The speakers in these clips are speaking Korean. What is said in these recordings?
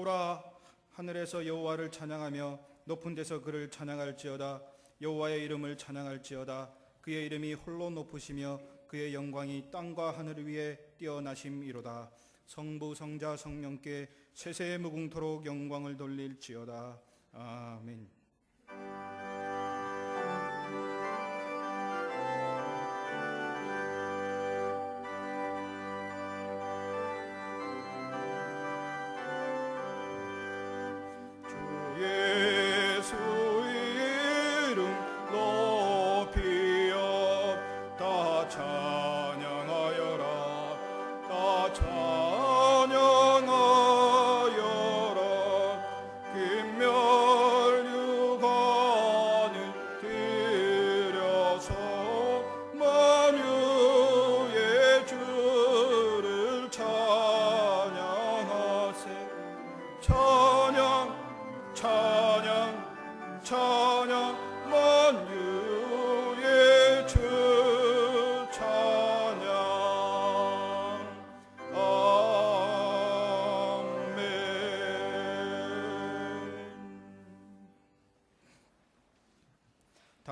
하노라. 하늘에서 여호와를 찬양하며 높은 데서 그를 찬양할지어다. 여호와의 이름을 찬양할지어다. 그의 이름이 홀로 높으시며 그의 영광이 땅과 하늘 위에 뛰어나심이로다. 성부 성자 성령께 세세 무궁토록 영광을 돌릴지어다. 아멘.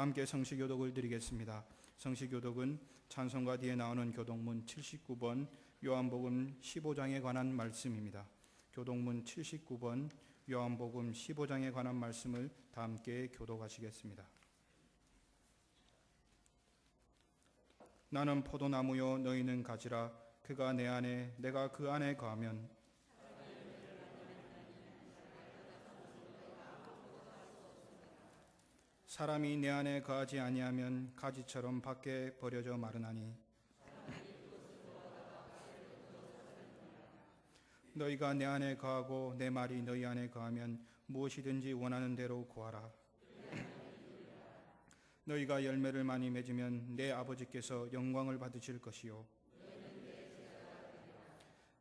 함께 성시교독을 드리겠습니다. 성시교독은 찬송가 뒤에 나오는 교독문 79번 요한복음 15장에 관한 말씀입니다. 교독문 79번 요한복음 15장에 관한 말씀을 다 함께 교독하시겠습니다. 나는 포도나무요 너희는 가지라. 그가 내 안에 내가 그 안에 거하면 사람이 내 안에 거하지 아니하면 가지처럼 밖에 버려져 마르나니 너희가 내 안에 거하고 내 말이 너희 안에 거하면 무엇이든지 원하는 대로 구하라. 너희가 열매를 많이 맺으면 내 아버지께서 영광을 받으실 것이요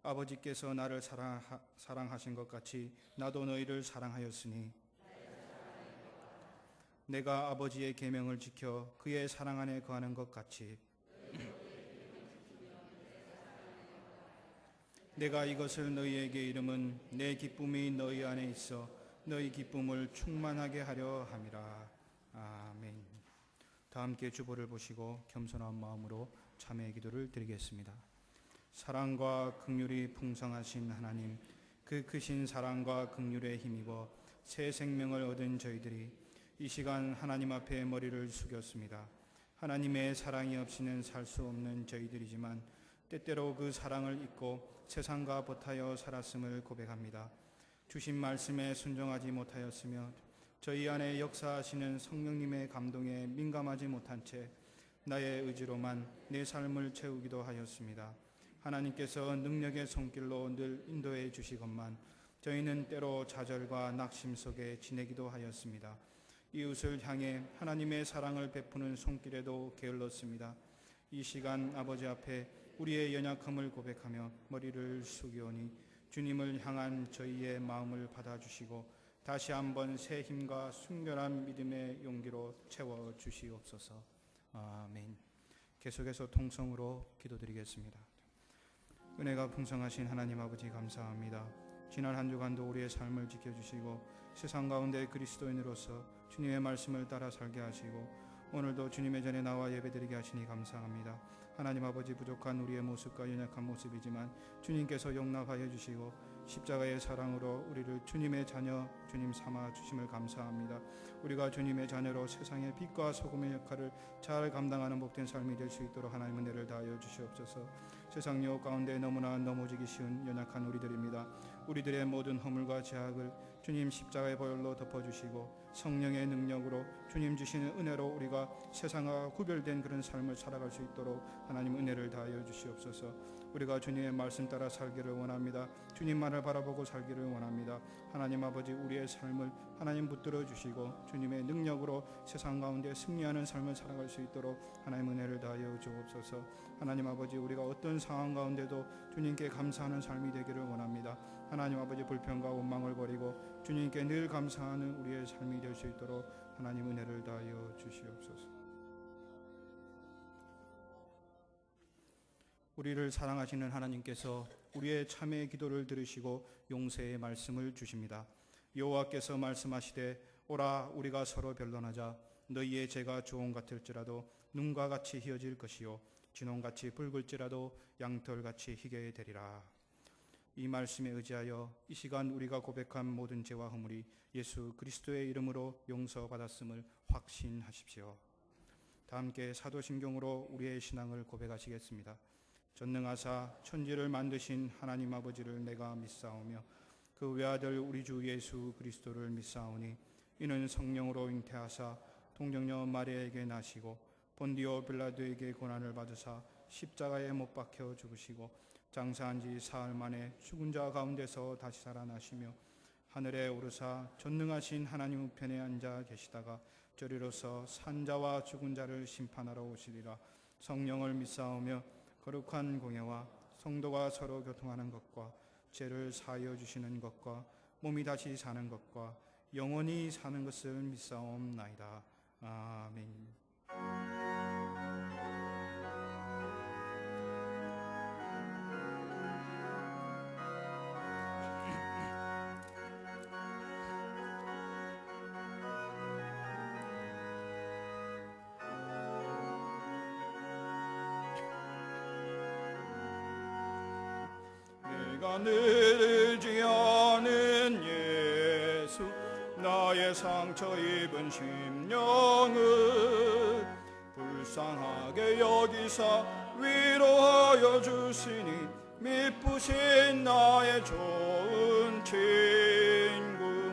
아버지께서 나를 사랑하신 것 같이 나도 너희를 사랑하였으니 내가 아버지의 계명을 지켜 그의 사랑 안에 거하는 것 같이 내가 이것을 너희에게 이름은 내 기쁨이 너희 안에 있어 너희 기쁨을 충만하게 하려 함이라. 아멘. 다 함께 주보를 보시고 겸손한 마음으로 참회의 기도를 드리겠습니다. 사랑과 긍휼이 풍성하신 하나님, 그 크신 사랑과 긍휼에 힘입어 새 생명을 얻은 저희들이 이 시간 하나님 앞에 머리를 숙였습니다. 하나님의 사랑이 없이는 살 수 없는 저희들이지만 때때로 그 사랑을 잊고 세상과 버타여 살았음을 고백합니다. 주신 말씀에 순종하지 못하였으며 저희 안에 역사하시는 성령님의 감동에 민감하지 못한 채 나의 의지로만 내 삶을 채우기도 하였습니다. 하나님께서 능력의 손길로 늘 인도해 주시건만 저희는 때로 좌절과 낙심 속에 지내기도 하였습니다. 이웃을 향해 하나님의 사랑을 베푸는 손길에도 게을렀습니다. 이 시간 아버지 앞에 우리의 연약함을 고백하며 머리를 숙이오니 주님을 향한 저희의 마음을 받아주시고 다시 한번 새 힘과 순결한 믿음의 용기로 채워주시옵소서. 아멘. 계속해서 통성으로 기도드리겠습니다. 은혜가 풍성하신 하나님 아버지 감사합니다. 지난 한 주간도 우리의 삶을 지켜주시고 세상 가운데 그리스도인으로서 주님의 말씀을 따라 살게 하시고 오늘도 주님의 전에 나와 예배드리게 하시니 감사합니다. 하나님 아버지, 부족한 우리의 모습과 연약한 모습이지만 주님께서 용납하여 주시고 십자가의 사랑으로 우리를 주님의 자녀 주님 삼아 주심을 감사합니다. 우리가 주님의 자녀로 세상의 빛과 소금의 역할을 잘 감당하는 복된 삶이 될 수 있도록 하나님 은혜를 다하여 주시옵소서. 세상 유혹 가운데 너무나 넘어지기 쉬운 연약한 우리들입니다. 우리들의 모든 허물과 죄악을 주님 십자가의 보혈로 덮어주시고 성령의 능력으로 주님 주시는 은혜로 우리가 세상과 구별된 그런 삶을 살아갈 수 있도록 하나님 은혜를 다하여 주시옵소서. 우리가 주님의 말씀 따라 살기를 원합니다. 주님만을 바라보고 살기를 원합니다. 하나님 아버지, 우리의 삶을 하나님 붙들어 주시고 주님의 능력으로 세상 가운데 승리하는 삶을 살아갈 수 있도록 하나님 은혜를 다하여 주옵소서. 하나님 아버지, 우리가 어떤 상황 가운데도 주님께 감사하는 삶이 되기를 원합니다. 하나님 아버지, 불평과 원망을 버리고 주님께 늘 감사하는 우리의 삶이 될 수 있도록 하나님 은혜를 다하여 주시옵소서. 우리를 사랑하시는 하나님께서 우리의 참회의 기도를 들으시고 용서의 말씀을 주십니다. 여호와께서 말씀하시되 오라 우리가 서로 변론하자. 너희의 죄가 주홍 같을지라도 눈과 같이 희어질 것이요 진홍같이 붉을지라도 양털같이 희게 되리라. 이 말씀에 의지하여 이 시간 우리가 고백한 모든 죄와 허물이 예수 그리스도의 이름으로 용서받았음을 확신하십시오. 다 함께 사도신경으로 우리의 신앙을 고백하시겠습니다. 전능하사 천지를 만드신 하나님 아버지를 내가 믿사오며 그 외아들 우리 주 예수 그리스도를 믿사오니 이는 성령으로 잉태하사 동정녀 마리아에게 나시고 본디오 빌라도에게 고난을 받으사 십자가에 못 박혀 죽으시고 장사한 지 사흘 만에 죽은 자 가운데서 다시 살아나시며 하늘에 오르사 전능하신 하나님 우편에 앉아 계시다가 저리로서 산자와 죽은 자를 심판하러 오시리라. 성령을 믿사오며 거룩한 공예와 성도가 서로 교통하는 것과 죄를 사하여 주시는 것과 몸이 다시 사는 것과 영원히 사는 것을 믿사옵나이다. 아멘. 내가 늘 의지하는 예수 나의 상처 입은 심령을 불쌍하게 여기사 위로하여 주시니 미쁘신 나의 좋은 친구.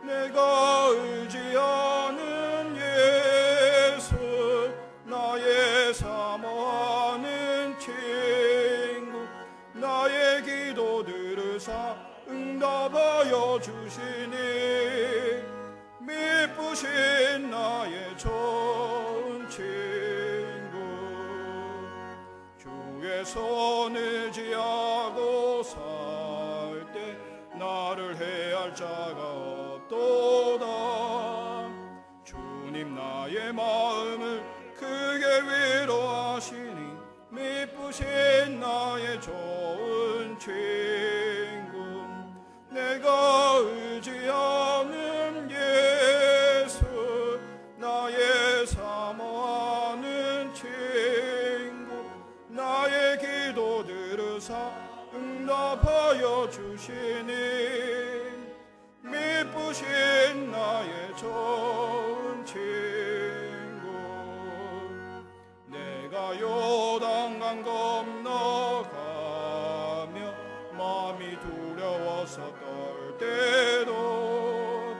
내가 의지하는 예수 나의 사모하는 친구. 나의 기도 들으사 응답하여 주시니 미쁘신 나의 좋은 친구. 주의 손을 지하고 살 때 나를 해할 자가 없도다. 주님 나의 마음을 크게 위로하시니 미쁘신 나의 좋은 친구. 내가 의지하는 예수 나의 사모하는 친구. 나의 기도 들으사 응답하여 주시니 미쁘신 나의 좋은 친구. 내가 요단강 건너가며 마음이 두려워서 떨 때도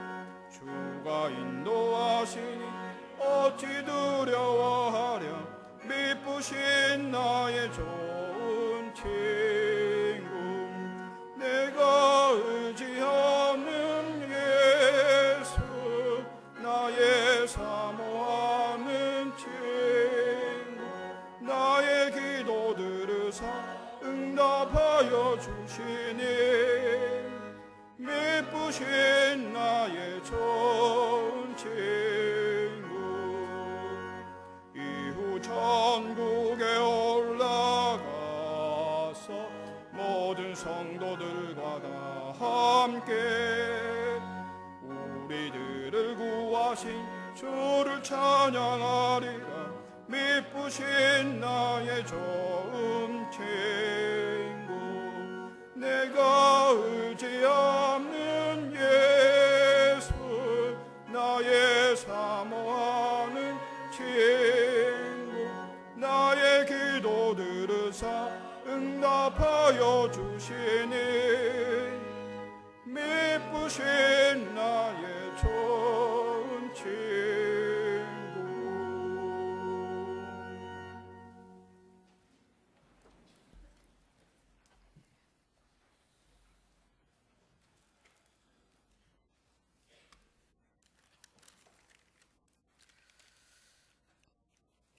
주가 인도하시니 어찌 두려워하랴. 미쁘신 나의 좋은 친구. 내가 의지하는 예수 나의 사모하는 친구. 나의 기도 들으사 응답하여 주시니 미쁘신 나의 좋은 친구. 이후 천국에 올라가서 모든 성도들과 다 함께 우리들을 구하신 주를 찬양하리라. 미쁘신 나의 좋은 친구. 내가 의지하는 예수 나의 사모하는 친구. 나의 기도 들으사 응답하여 주시니 미쁘신 나의 좋은 친구.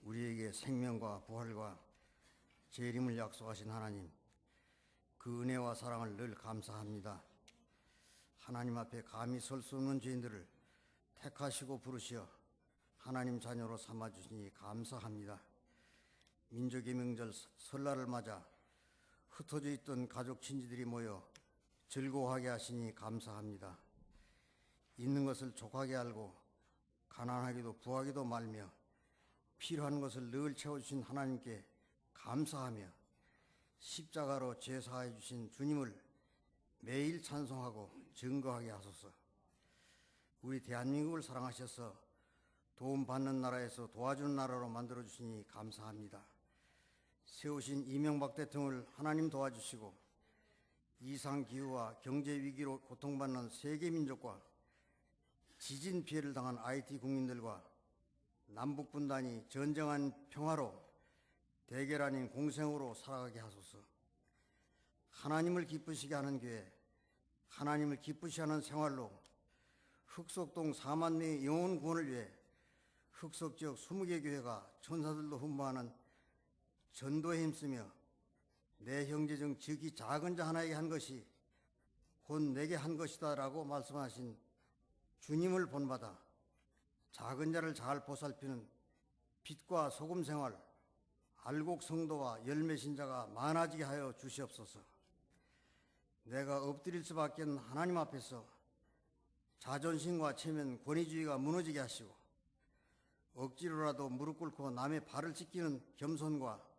우리에게 생명과 부활과 재림을 약속하신 하나님, 그 은혜와 사랑을 늘 감사합니다. 하나님 앞에 감히 설 수 없는 죄인들을 택하시고 부르시어 하나님 자녀로 삼아주시니 감사합니다. 민족의 명절 설날을 맞아 흩어져 있던 가족 친지들이 모여 즐거워하게 하시니 감사합니다. 있는 것을 족하게 알고 가난하기도 부하기도 말며 필요한 것을 늘 채워주신 하나님께 감사하며 십자가로 죄 사해 주신 주님을 매일 찬송하고 증거하게 하소서. 우리 대한민국을 사랑하셔서 도움받는 나라에서 도와주는 나라로 만들어주시니 감사합니다. 세우신 이명박 대통령을 하나님 도와주시고 이상기후와 경제위기로 고통받는 세계민족과 지진 피해를 당한 IT 국민들과 남북분단이 전쟁한 평화로 대결 아닌 공생으로 살아가게 하소서. 하나님을 기쁘시게 하는 교회, 하나님을 기쁘시게 하는 생활로 흑석동 4만 명의 영혼 구원을 위해 흑석지역 20개 교회가 천사들도 훈보하는 전도에 힘쓰며 내 형제 중 지극히 작은 자 하나에게 한 것이 곧 내게 한 것이다 라고 말씀하신 주님을 본받아 작은 자를 잘 보살피는 빛과 소금 생활, 알곡 성도와 열매 신자가 많아지게 하여 주시옵소서. 내가 엎드릴 수밖에 없는 하나님 앞에서 자존심과 체면, 권위주의가 무너지게 하시고 억지로라도 무릎 꿇고 남의 발을 찢기는 겸손과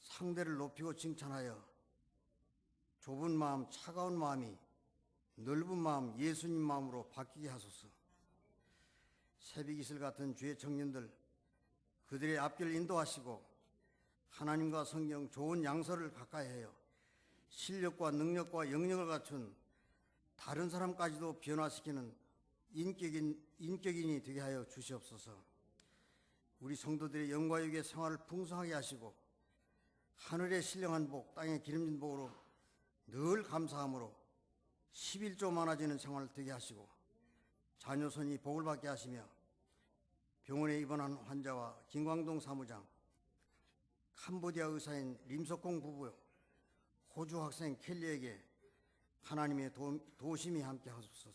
상대를 높이고 칭찬하여 좁은 마음, 차가운 마음이 넓은 마음, 예수님 마음으로 바뀌게 하소서. 새벽이슬 같은 주의 청년들, 그들의 앞길 인도하시고 하나님과 성경 좋은 양서를 가까이 해요 실력과 능력과 영역을 갖춘 다른 사람까지도 변화시키는 인격인이 되게 하여 주시옵소서. 우리 성도들의 영과 육의 생활을 풍성하게 하시고 하늘의 신령한 복, 땅의 기름진 복으로 늘 감사함으로 11조 많아지는 생활을 되게 하시고 자녀손이 복을 받게 하시며 병원에 입원한 환자와 김광동 사무장, 캄보디아 의사인 림석공 부부, 호주 학생 켈리에게 하나님의 도심이 함께 하소서.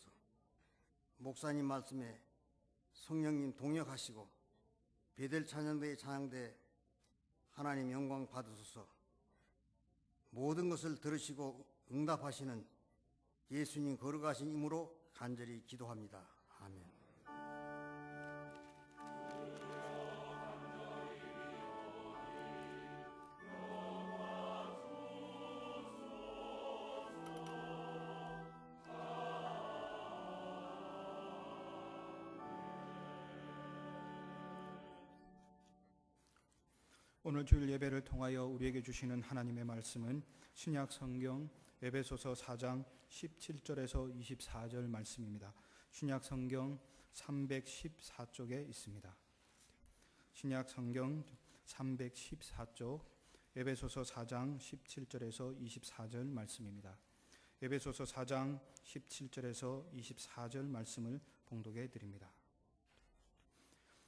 목사님 말씀에 성령님 동역하시고 베델 찬양대의 찬양대 하나님 영광 받으소서. 모든 것을 들으시고 응답하시는 예수님 거룩하신 이름으로 간절히 기도합니다. 아멘. 오늘 주일 예배를 통하여 우리에게 주시는 하나님의 말씀은 신약 성경 에베소서 4장 17절에서 24절 말씀입니다. 신약 성경 314쪽에 있습니다. 신약 성경 314쪽 에베소서 4장 17절에서 24절 말씀입니다. 에베소서 4장 17절에서 24절 말씀을 봉독해 드립니다.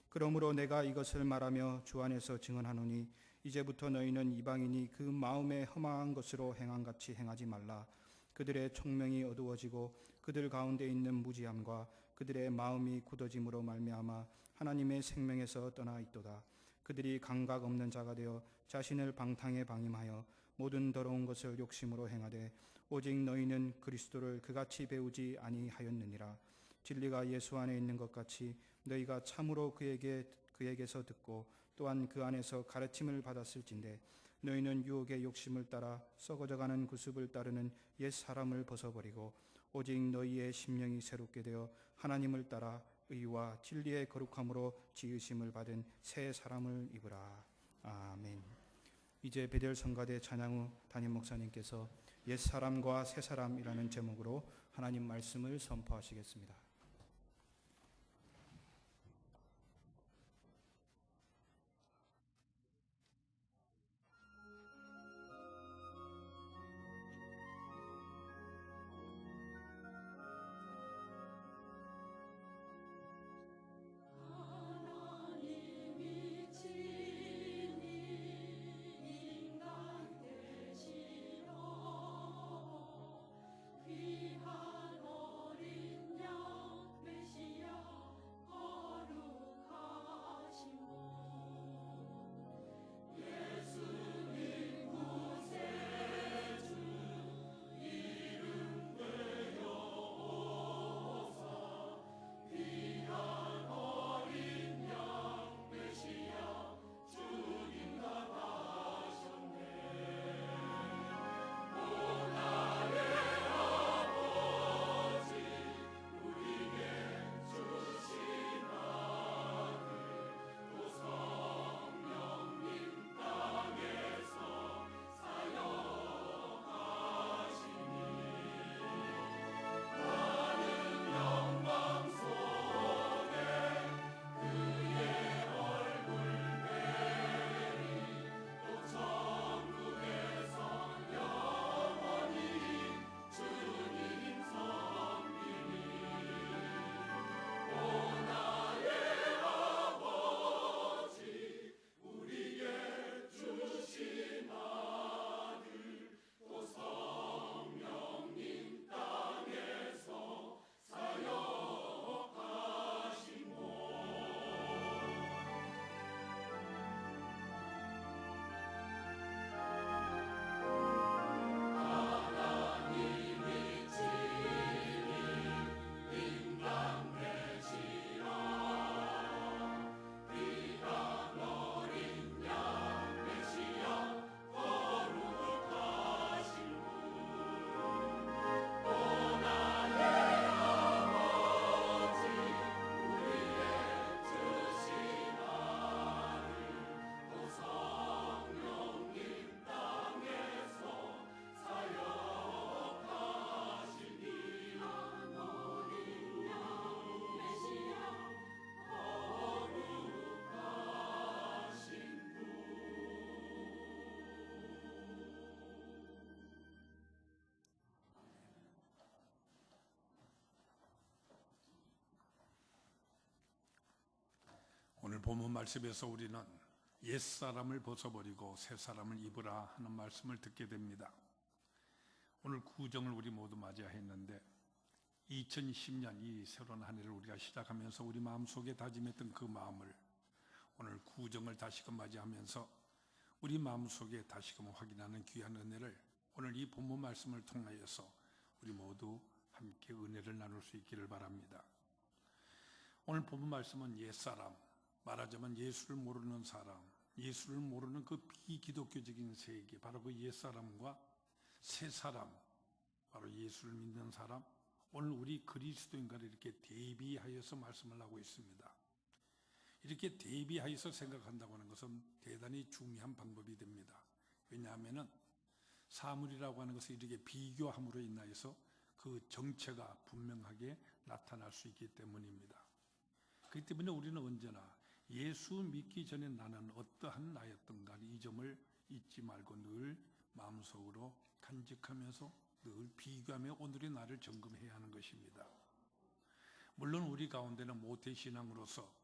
그러므로 내가 이것을 말하며 주 안에서 증언하노니 이제부터 너희는 이방인이 그 마음에 허망한 것으로 행함같이 행하지 말라. 그들의 총명이 어두워지고 그들 가운데 있는 무지함과 그들의 마음이 굳어짐으로 말미암아 하나님의 생명에서 떠나 있도다. 그들이 감각 없는 자가 되어 자신을 방탕에 방임하여 모든 더러운 것을 욕심으로 행하되 오직 너희는 그리스도를 그같이 배우지 아니하였느니라. 진리가 예수 안에 있는 것 같이 너희가 참으로 그에게서 듣고 또한 그 안에서 가르침을 받았을진대 너희는 유혹의 욕심을 따라 썩어져가는 구습을 따르는 옛 사람을 벗어버리고 오직 너희의 심령이 새롭게 되어 하나님을 따라 의와 진리의 거룩함으로 지으심을 받은 새 사람을 입으라. 아멘. 이제 베델 성가대 찬양 후 담임 목사님께서 옛 사람과 새 사람이라는 제목으로 하나님 말씀을 선포하시겠습니다. 귀한 어린 양 오늘 본문 말씀에서 우리는 옛사람을 벗어버리고 새사람을 입으라 하는 말씀을 듣게 됩니다. 오늘 구정을 우리 모두 맞이했는데 2010년 이 새로운 한 해를 우리가 시작하면서 우리 마음속에 다짐했던 그 마음을 오늘 구정을 다시금 맞이하면서 우리 마음속에 다시금 확인하는 귀한 은혜를 오늘 이 본문 말씀을 통하여서 우리 모두 함께 은혜를 나눌 수 있기를 바랍니다. 오늘 본문 말씀은 옛사람, 말하자면 예수를 모르는 사람, 예수를 모르는 그 비기독교적인 세계, 바로 그 옛사람과 새사람, 바로 예수를 믿는 사람, 오늘 우리 그리스도인과를 이렇게 대비하여서 말씀을 하고 있습니다. 이렇게 대비하여서 생각한다고 하는 것은 대단히 중요한 방법이 됩니다. 왜냐하면 사물이라고 하는 것을 이렇게 비교함으로 인하여서 그 정체가 분명하게 나타날 수 있기 때문입니다. 그렇기 때문에 우리는 언제나 예수 믿기 전에 나는 어떠한 나였던가 이 점을 잊지 말고 늘 마음속으로 간직하면서 늘 비교하며 오늘의 나를 점검해야 하는 것입니다. 물론 우리 가운데는 모태신앙으로서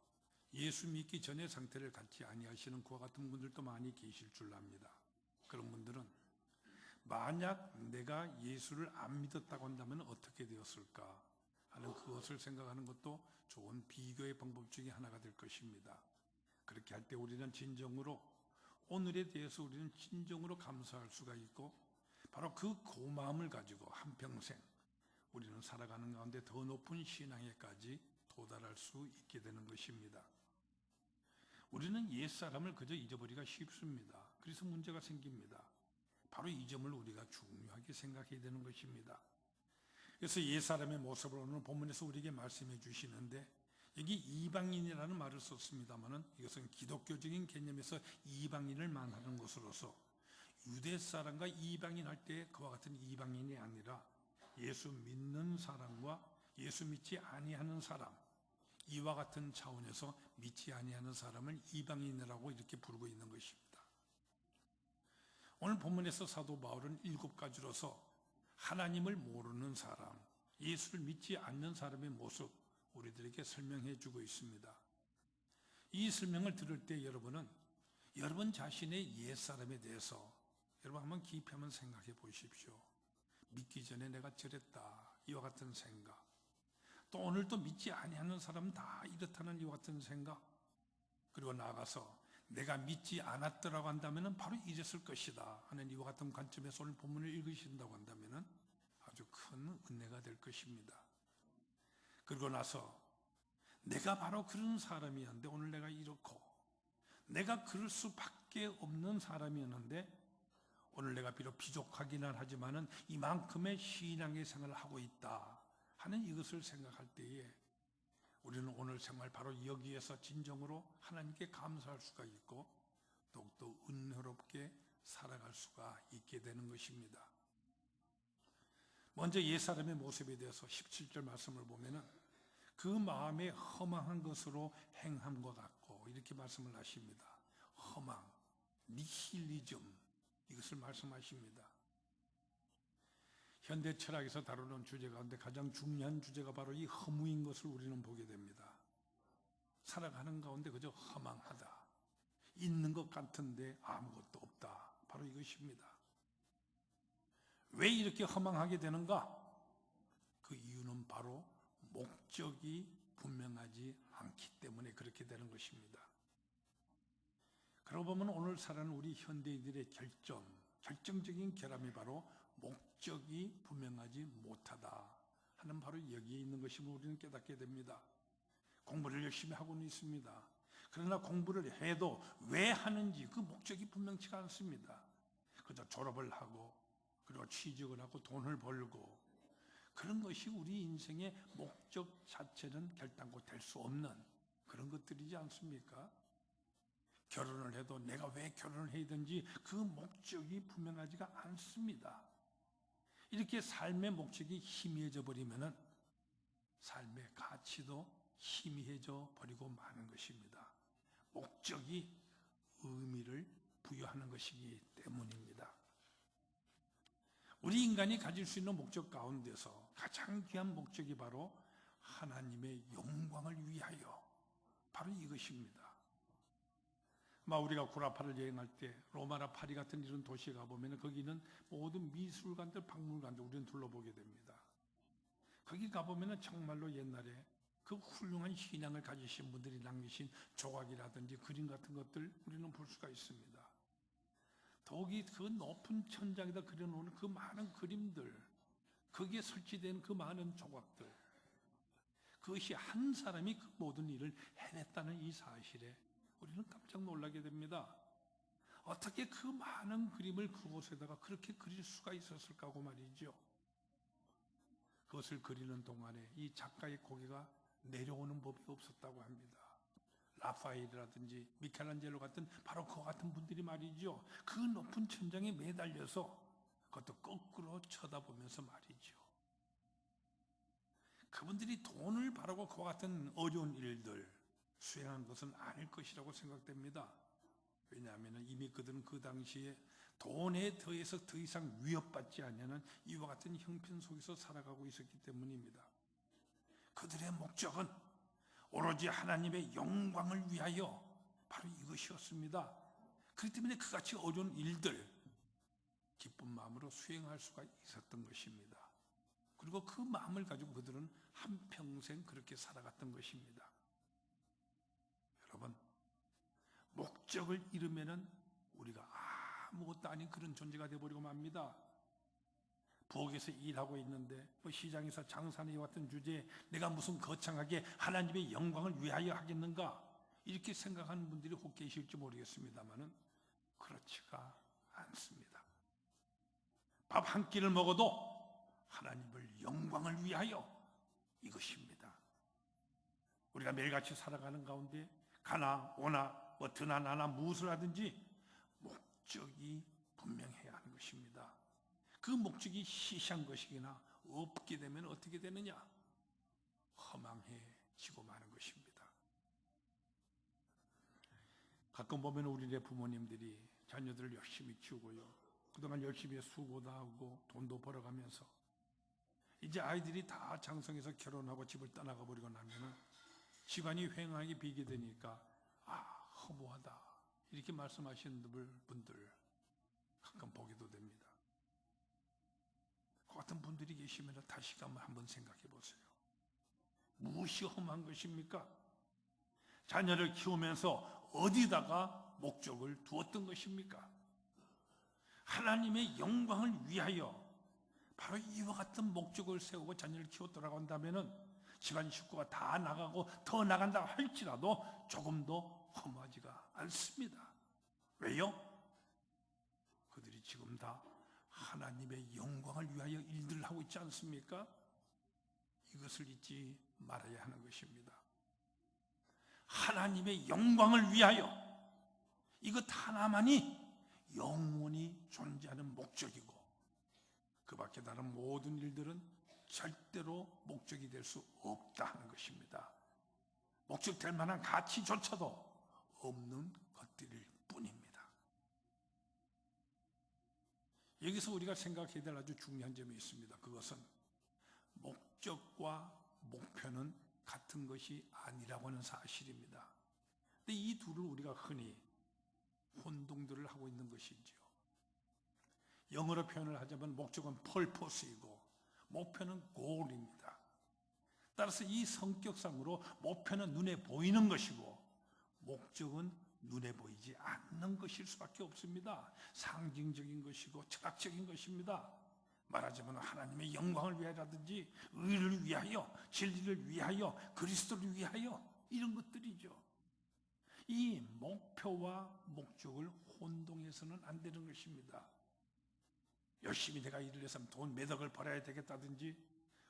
예수 믿기 전의 상태를 갖지 아니하시는 그와 같은 분들도 많이 계실 줄 압니다. 그런 분들은 만약 내가 예수를 안 믿었다고 한다면 어떻게 되었을까 하는 그것을 생각하는 것도 좋은 비교의 방법 중에 하나가 될 것입니다. 그렇게 할 때 우리는 진정으로 오늘에 대해서 우리는 진정으로 감사할 수가 있고 바로 그 고마움을 가지고 한평생 우리는 살아가는 가운데 더 높은 신앙에까지 도달할 수 있게 되는 것입니다. 우리는 옛사람을 그저 잊어버리기가 쉽습니다. 그래서 문제가 생깁니다. 바로 이 점을 우리가 중요하게 생각해야 되는 것입니다. 그래서 옛사람의 모습을 오늘 본문에서 우리에게 말씀해 주시는데 여기 이방인이라는 말을 썼습니다마는 이것은 기독교적인 개념에서 이방인을 말하는 것으로서 유대 사람과 이방인 할 때 그와 같은 이방인이 아니라 예수 믿는 사람과 예수 믿지 아니하는 사람, 이와 같은 차원에서 믿지 아니하는 사람을 이방인이라고 이렇게 부르고 있는 것입니다. 오늘 본문에서 사도 바울은 7가지로서 하나님을 모르는 사람, 예수를 믿지 않는 사람의 모습 우리들에게 설명해 주고 있습니다. 이 설명을 들을 때 여러분은 여러분 자신의 옛사람에 대해서 여러분 한번 깊이 한번 생각해 보십시오. 믿기 전에 내가 저랬다 이와 같은 생각, 또 오늘 또 믿지 아니하는 사람은 다 이렇다는 이와 같은 생각, 그리고 나아가서 내가 믿지 않았더라고 한다면 바로 이랬을 것이다 하는 이와 같은 관점에서 오늘 본문을 읽으신다고 한다면 아주 큰 은혜가 될 것입니다. 그리고 나서 내가 바로 그런 사람이었는데 오늘 내가 이렇고, 내가 그럴 수밖에 없는 사람이었는데 오늘 내가 비록 부족하기는 하지만은 이만큼의 신앙의 생활을 하고 있다 하는 이것을 생각할 때에 우리는 오늘 생활 바로 여기에서 진정으로 하나님께 감사할 수가 있고 더욱더 은혜롭게 살아갈 수가 있게 되는 것입니다. 먼저 옛사람의 모습에 대해서 17절 말씀을 보면은 그 마음에 허망한 것으로 행함과 같고 이렇게 말씀을 하십니다. 허망, 니힐리즘, 이것을 말씀하십니다. 현대 철학에서 다루는 주제 가운데 가장 중요한 주제가 바로 이 허무인 것을 우리는 보게 됩니다. 살아가는 가운데 그저 허망하다, 있는 것 같은데 아무것도 없다, 바로 이것입니다. 왜 이렇게 허망하게 되는가? 그 이유는 바로 목적이 분명하지 않기 때문에 그렇게 되는 것입니다. 그러고 보면 오늘 살아가는 우리 현대인들의 결정적인 결함이 바로 목적이 분명하지 못하다 하는 바로 여기에 있는 것임을 우리는 깨닫게 됩니다. 공부를 열심히 하고는 있습니다. 그러나 공부를 해도 왜 하는지 그 목적이 분명치가 않습니다. 그저 졸업을 하고 그리고 취직을 하고 돈을 벌고 그런 것이 우리 인생의 목적 자체는 결단코 될 수 없는 그런 것들이지 않습니까? 결혼을 해도 내가 왜 결혼을 해야 되는지 그 목적이 분명하지가 않습니다. 이렇게 삶의 목적이 희미해져 버리면은 삶의 가치도 희미해져 버리고 마는 것입니다. 목적이 의미를 부여하는 것이기 때문입니다. 우리 인간이 가질 수 있는 목적 가운데서 가장 귀한 목적이 바로 하나님의 영광을 위하여, 바로 이것입니다. 우리가 구라파를 여행할 때 로마나 파리 같은 이런 도시에 가보면 거기는 모든 미술관들, 박물관들 우리는 둘러보게 됩니다. 거기 가보면 정말로 옛날에 그 훌륭한 신앙을 가지신 분들이 남기신 조각이라든지 그림 같은 것들 우리는 볼 수가 있습니다. 더욱이 그 높은 천장에다 그려놓은 그 많은 그림들, 거기에 설치된 그 많은 조각들, 그것이 한 사람이 그 모든 일을 해냈다는 이 사실에 우리는 깜짝 놀라게 됩니다. 어떻게 그 많은 그림을 그곳에다가 그렇게 그릴 수가 있었을까 하고 말이죠. 그것을 그리는 동안에 이 작가의 고개가 내려오는 법이 없었다고 합니다. 라파엘이라든지 미켈란젤로 같은 바로 그 같은 분들이 말이죠. 그 높은 천장에 매달려서 그것도 거꾸로 쳐다보면서 말이죠. 그분들이 돈을 바라고 그와 같은 어려운 일들 수행한 것은 아닐 것이라고 생각됩니다. 왜냐하면 이미 그들은 그 당시에 돈에 더해서 더 이상 위협받지 않는 이와 같은 형편 속에서 살아가고 있었기 때문입니다. 그들의 목적은 오로지 하나님의 영광을 위하여 바로 이것이었습니다. 그렇기 때문에 그같이 어려운 일들 기쁜 마음으로 수행할 수가 있었던 것입니다. 그리고 그 마음을 가지고 그들은 한평생 그렇게 살아갔던 것입니다. 여러분, 목적을 잃으면은 우리가 아무것도 아닌 그런 존재가 되어버리고 맙니다. 부엌에서 일하고 있는데 시장에서 장사하는 이와 같은 주제에 내가 무슨 거창하게 하나님의 영광을 위하여 하겠는가 이렇게 생각하는 분들이 혹 계실지 모르겠습니다만은 그렇지가 않습니다. 밥 한 끼를 먹어도 하나님을 영광을 위하여 이것입니다. 우리가 매일같이 살아가는 가운데 가나 오나 드나 나나 무엇을 하든지 목적이 분명해야 하는 것입니다. 그 목적이 시시한 것이거나 없게 되면 어떻게 되느냐? 허망해지고 마는 것입니다. 가끔 보면 우리의 부모님들이 자녀들을 열심히 키우고요. 그동안 열심히 수고도 하고 돈도 벌어가면서 이제 아이들이 다 장성해서 결혼하고 집을 떠나가 버리고 나면은 집안이 휑하게 비게 되니까 허무하다 이렇게 말씀하시는 분들 가끔 보기도 됩니다. 그 같은 분들이 계시면 다시 한번 생각해 보세요. 무엇이 험한 것입니까? 자녀를 키우면서 어디다가 목적을 두었던 것입니까? 하나님의 영광을 위하여 바로 이와 같은 목적을 세우고 자녀를 키웠더라고 한다면은 집안 식구가 다 나가고 더 나간다 할지라도 조금도 허무하지가 않습니다. 왜요? 그들이 지금 다 하나님의 영광을 위하여 일들을 하고 있지 않습니까? 이것을 잊지 말아야 하는 것입니다. 하나님의 영광을 위하여 이것 하나만이 영원히 존재하는 목적이고 그 밖에 다른 모든 일들은 절대로 목적이 될 수 없다 하는 것입니다. 목적될 만한 가치조차도 없는 것들일 뿐입니다. 여기서 우리가 생각해야 될 아주 중요한 점이 있습니다. 그것은 목적과 목표는 같은 것이 아니라고 하는 사실입니다. 근데 이 둘을 우리가 흔히 혼동들을 하고 있는 것이지요. 영어로 표현을 하자면 목적은 purpose이고 목표는 goal입니다. 따라서 이 성격상으로 목표는 눈에 보이는 것이고 목적은 눈에 보이지 않는 것일 수밖에 없습니다. 상징적인 것이고 철학적인 것입니다. 말하자면 하나님의 영광을 위하여라든지 의를 위하여, 진리를 위하여, 그리스도를 위하여 이런 것들이죠. 이 목표와 목적을 혼동해서는 안 되는 것입니다. 열심히 내가 일을 해서 돈 몇 억을 벌어야 되겠다든지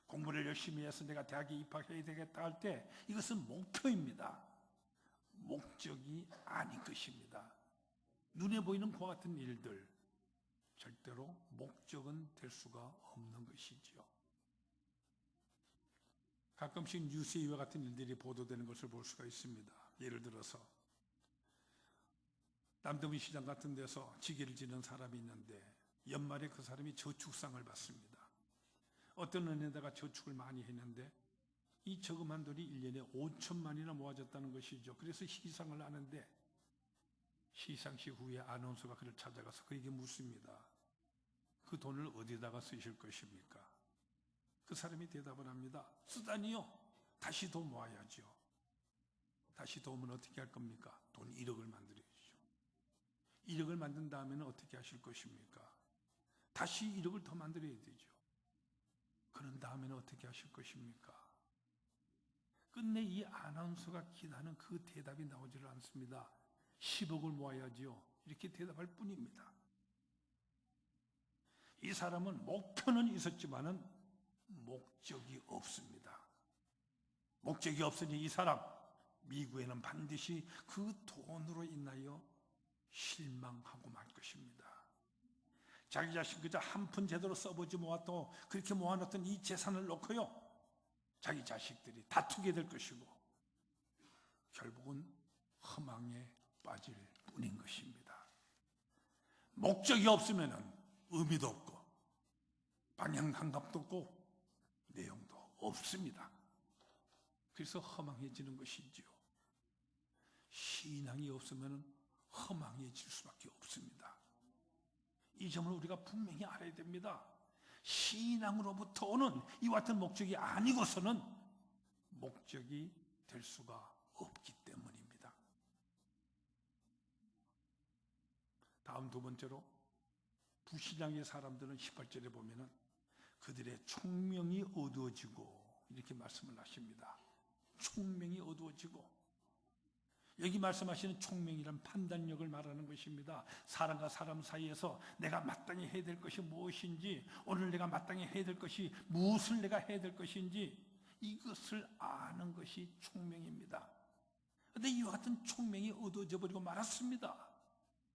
공부를 열심히 해서 내가 대학에 입학해야 되겠다 할 때 이것은 목표입니다. 목적이 아닌 것입니다. 눈에 보이는 그와 같은 일들 절대로 목적은 될 수가 없는 것이지요. 가끔씩 뉴스에 이와 같은 일들이 보도되는 것을 볼 수가 있습니다. 예를 들어서 남대문 시장 같은 데서 지게를 지는 사람이 있는데 연말에 그 사람이 저축상을 받습니다. 어떤 은행에다가 저축을 많이 했는데 이 저금한 돈이 1년에 5천만이나 모아졌다는 것이죠. 그래서 시상을 하는데 시상식 후에 아나운서가 그를 찾아가서 그에게 묻습니다. 그 돈을 어디다가 쓰실 것입니까? 그 사람이 대답을 합니다. 쓰다니요. 다시 더 모아야죠. 다시 더 모으면 어떻게 할 겁니까? 돈 1억을 만들어야죠. 1억을 만든 다음에는 어떻게 하실 것입니까? 다시 1억을 더 만들어야 되죠. 그런 다음에는 어떻게 하실 것입니까? 끝내 이 아나운서가 기다는 그 대답이 나오지를 않습니다. 10억을 모아야지요. 이렇게 대답할 뿐입니다. 이 사람은 목표는 있었지만은 목적이 없습니다. 목적이 없으니 이 사람 미국에는 반드시 그 돈으로 인하여 실망하고 말 것입니다. 자기 자신 그저 한 푼 제대로 써보지 못하고 그렇게 모아놨던 이 재산을 놓고요, 자기 자식들이 다투게 될 것이고 결국은 허망에 빠질 뿐인 것입니다. 목적이 없으면 의미도 없고 방향 감각도 없고 내용도 없습니다. 그래서 허망해지는 것이지요. 신앙이 없으면 허망해질 수밖에 없습니다. 이 점을 우리가 분명히 알아야 됩니다. 신앙으로부터 오는 이와 같은 목적이 아니고서는 목적이 될 수가 없기 때문입니다. 다음 두 번째로 부신앙의 사람들은 18절에 보면은 그들의 총명이 어두워지고 이렇게 말씀을 하십니다. 총명이 어두워지고, 여기 말씀하시는 총명이란 판단력을 말하는 것입니다. 사람과 사람 사이에서 내가 마땅히 해야 될 것이 무엇인지, 오늘 내가 마땅히 해야 될 것이 무엇을 내가 해야 될 것인지 이것을 아는 것이 총명입니다. 그런데 이와 같은 총명이 어두워져 버리고 말았습니다.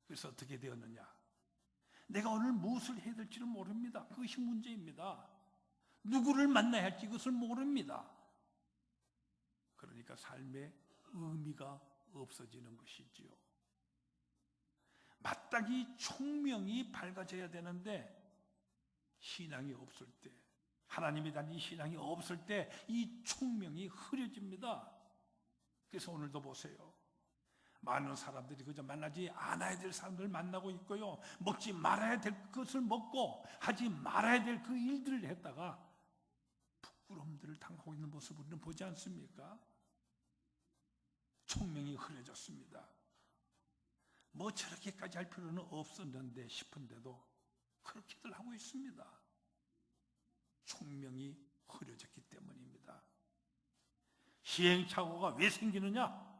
그래서 어떻게 되었느냐? 내가 오늘 무엇을 해야 될지를 모릅니다. 그것이 문제입니다. 누구를 만나야 할지 그것을 모릅니다. 그러니까 삶의 의미가 없어지는 것이지요. 마땅히 총명이 밝아져야 되는데 신앙이 없을 때, 하나님에 대한 이 신앙이 없을 때 이 총명이 흐려집니다. 그래서 오늘도 보세요. 많은 사람들이 그저 만나지 않아야 될 사람들을 만나고 있고요, 먹지 말아야 될 것을 먹고 하지 말아야 될 그 일들을 했다가 부끄러움들을 당하고 있는 모습을 우리는 보지 않습니까? 총명이 흐려졌습니다. 뭐 저렇게까지 할 필요는 없었는데 싶은데도 그렇게들 하고 있습니다. 총명이 흐려졌기 때문입니다. 시행착오가 왜 생기느냐?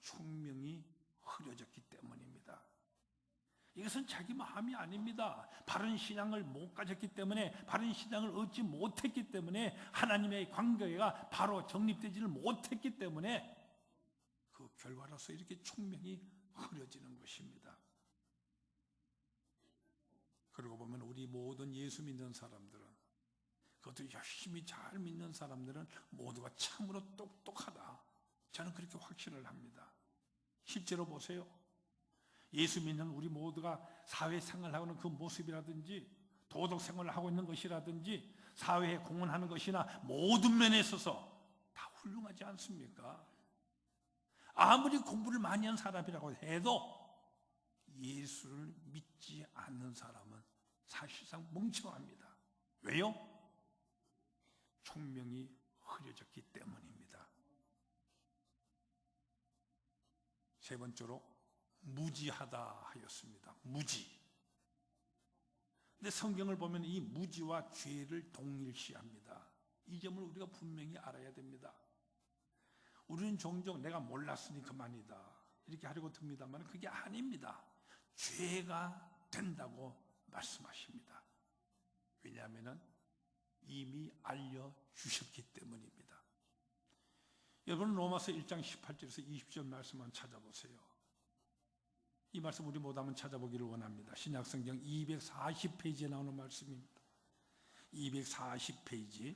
총명이 흐려졌기 때문입니다. 이것은 자기 마음이 아닙니다. 바른 신앙을 못 가졌기 때문에, 바른 신앙을 얻지 못했기 때문에, 하나님의 관계가 바로 정립되지를 못했기 때문에 그 결과로서 이렇게 총명이 흐려지는 것입니다. 그러고 보면 우리 모든 예수 믿는 사람들은, 그것도 열심히 잘 믿는 사람들은 모두가 참으로 똑똑하다, 저는 그렇게 확신을 합니다. 실제로 보세요. 예수 믿는 우리 모두가 사회생활을 하고 있는 그 모습이라든지, 도덕생활을 하고 있는 것이라든지, 사회에 공헌하는 것이나 모든 면에 있어서 다 훌륭하지 않습니까? 아무리 공부를 많이 한 사람이라고 해도 예수를 믿지 않는 사람은 사실상 멍청합니다. 왜요? 총명이 흐려졌기 때문입니다. 세 번째로 무지하다 하였습니다. 무지. 근데 성경을 보면 이 무지와 죄를 동일시합니다. 이 점을 우리가 분명히 알아야 됩니다. 우리는 종종 내가 몰랐으니 그만이다 이렇게 하려고 듭니다만 그게 아닙니다. 죄가 된다고 말씀하십니다. 왜냐하면 이미 알려주셨기 때문입니다. 여러분, 로마서 1장 18절에서 20절 말씀만 찾아보세요. 이 말씀 우리 모두 한번 찾아보기를 원합니다. 신약성경 240페이지에 나오는 말씀입니다. 240페이지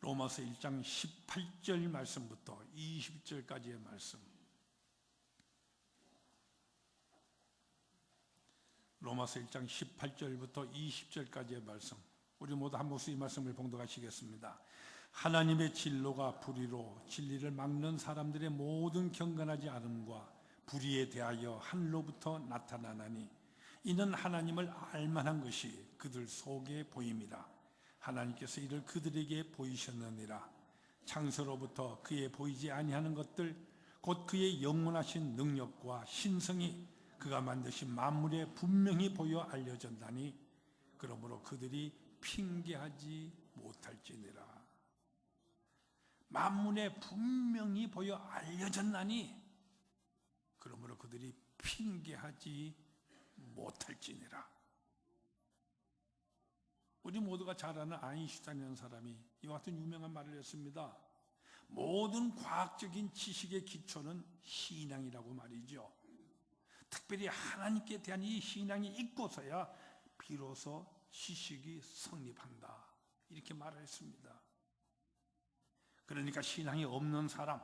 로마서 1장 18절 말씀부터 20절까지의 말씀. 로마서 1장 18절부터 20절까지의 말씀. 우리 모두 한 목소리 이 말씀을 봉독하시겠습니다. 하나님의 진로가 불의로 진리를 막는 사람들의 모든 경건하지 않음과 불의에 대하여 하늘로부터 나타나나니 이는 하나님을 알만한 것이 그들 속에 보임이라. 하나님께서 이를 그들에게 보이셨느니라. 창세로부터 그의 보이지 아니하는 것들 곧 그의 영원하신 능력과 신성이 그가 만드신 만물에 분명히 보여 알려졌나니 그러므로 그들이 핑계하지 못할지니라. 만물에 분명히 보여 알려졌나니 그러므로 그들이 핑계하지 못할지니라. 우리 모두가 잘 아는 아인슈타인이라는 사람이 이와 같은 유명한 말을 했습니다. 모든 과학적인 지식의 기초는 신앙이라고 말이죠. 특별히 하나님께 대한 이 신앙이 있고서야 비로소 지식이 성립한다, 이렇게 말을 했습니다. 그러니까 신앙이 없는 사람,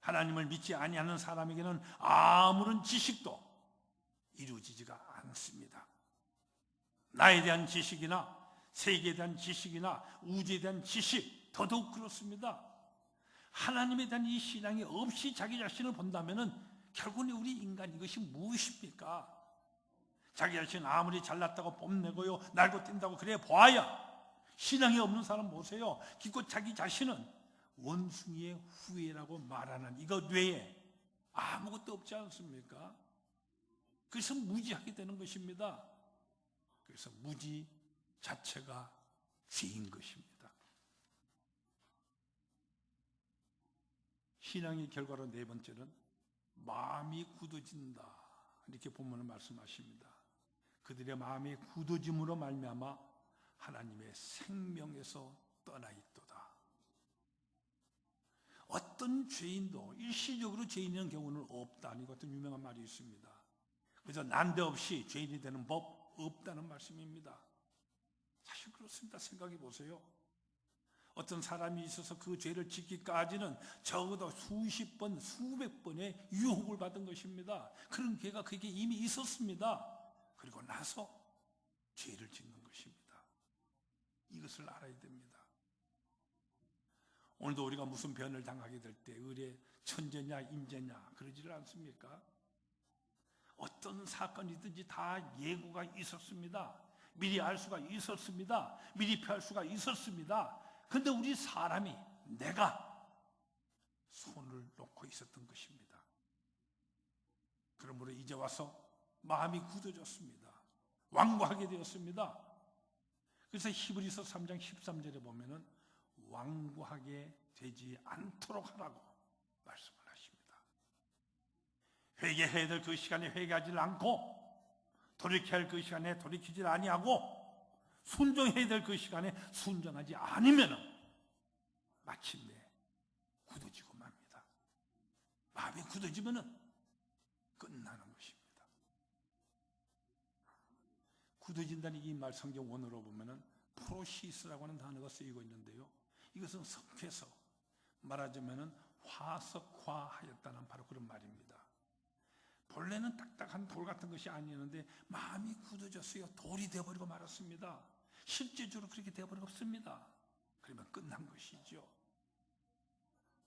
하나님을 믿지 아니하는 사람에게는 아무런 지식도 이루어지지가 않습니다. 나에 대한 지식이나 세계에 대한 지식이나 우주에 대한 지식, 더더욱 그렇습니다. 하나님에 대한 이 신앙이 없이 자기 자신을 본다면 결국은 우리 인간 이것이 무엇입니까? 자기 자신 아무리 잘났다고 뽐내고요, 날고 뛴다고 그래 보아야 신앙이 없는 사람 보세요. 기껏 자기 자신은 원숭이의 후예라고 말하는 이것 외에 아무것도 없지 않습니까? 그래서 무지하게 되는 것입니다. 그래서 무지 자체가 죄인 것입니다. 신앙의 결과로 네 번째는 마음이 굳어진다, 이렇게 본문은 말씀하십니다. 그들의 마음이 굳어짐으로 말미암아 하나님의 생명에서 떠나 있도다. 어떤 죄인도 일시적으로 죄인인 경우는 없다, 이 같은 유명한 말이 있습니다. 그래서 난데없이 죄인이 되는 법 없다는 말씀입니다. 사실 그렇습니다. 생각해 보세요. 어떤 사람이 있어서 그 죄를 짓기까지는 적어도 수십 번, 수백 번의 유혹을 받은 것입니다. 그런 기회가 그에게 이미 있었습니다. 그리고 나서 죄를 짓는 것입니다. 이것을 알아야 됩니다. 오늘도 우리가 무슨 변을 당하게 될 때 의뢰 천재냐 임재냐 그러지를 않습니까? 어떤 사건이든지 다 예고가 있었습니다. 미리 알 수가 있었습니다. 미리 피할 수가 있었습니다. 그런데 우리 사람이, 내가 손을 놓고 있었던 것입니다. 그러므로 이제 와서 마음이 굳어졌습니다. 완고하게 되었습니다. 그래서 히브리서 3장 13절에 보면은 완고하게 되지 않도록 하라고 말씀을 하십니다. 회개해야 될 그 시간에 회개하지 않고, 돌이켜야 할 그 시간에 돌이키지 아니하고, 순종해야 될 그 시간에 순종하지 않으면 마침내 굳어지고 맙니다. 마음이 굳어지면 끝나는 것입니다. 굳어진다는 이 말 성경 원어로 보면은 프로시스라고 하는 단어가 쓰이고 있는데요, 이것은 섞여서 말하자면은 화석화하였다는 바로 그런 말입니다. 본래는 딱딱한 돌 같은 것이 아니었는데 마음이 굳어졌어요. 돌이 되어버리고 말았습니다. 실제적으로 그렇게 되어버렸습니다. 그러면 끝난 것이죠.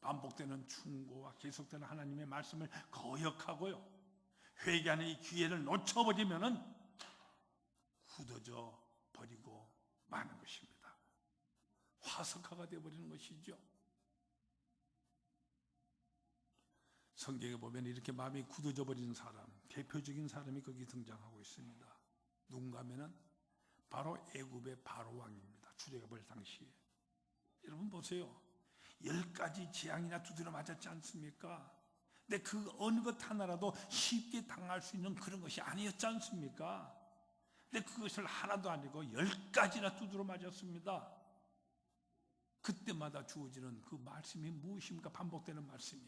반복되는 충고와 계속되는 하나님의 말씀을 거역하고요, 회개하는 이 기회를 놓쳐버리면은 굳어져 버리고 마는 것입니다. 화석화가 되어버리는 것이죠. 성경에 보면 이렇게 마음이 굳어져 버리는 사람, 대표적인 사람이 거기 등장하고 있습니다. 누군가 하면은 바로 애굽의 바로 왕입니다. 출애굽할 당시에. 여러분 보세요. 10가지 재앙이나 두드려 맞았지 않습니까? 근데 그 어느 것 하나라도 쉽게 당할 수 있는 그런 것이 아니었지 않습니까? 근데 그것을 하나도 아니고 10가지나 두드려 맞았습니다. 그때마다 주어지는 그 말씀이 무엇입니까? 반복되는 말씀이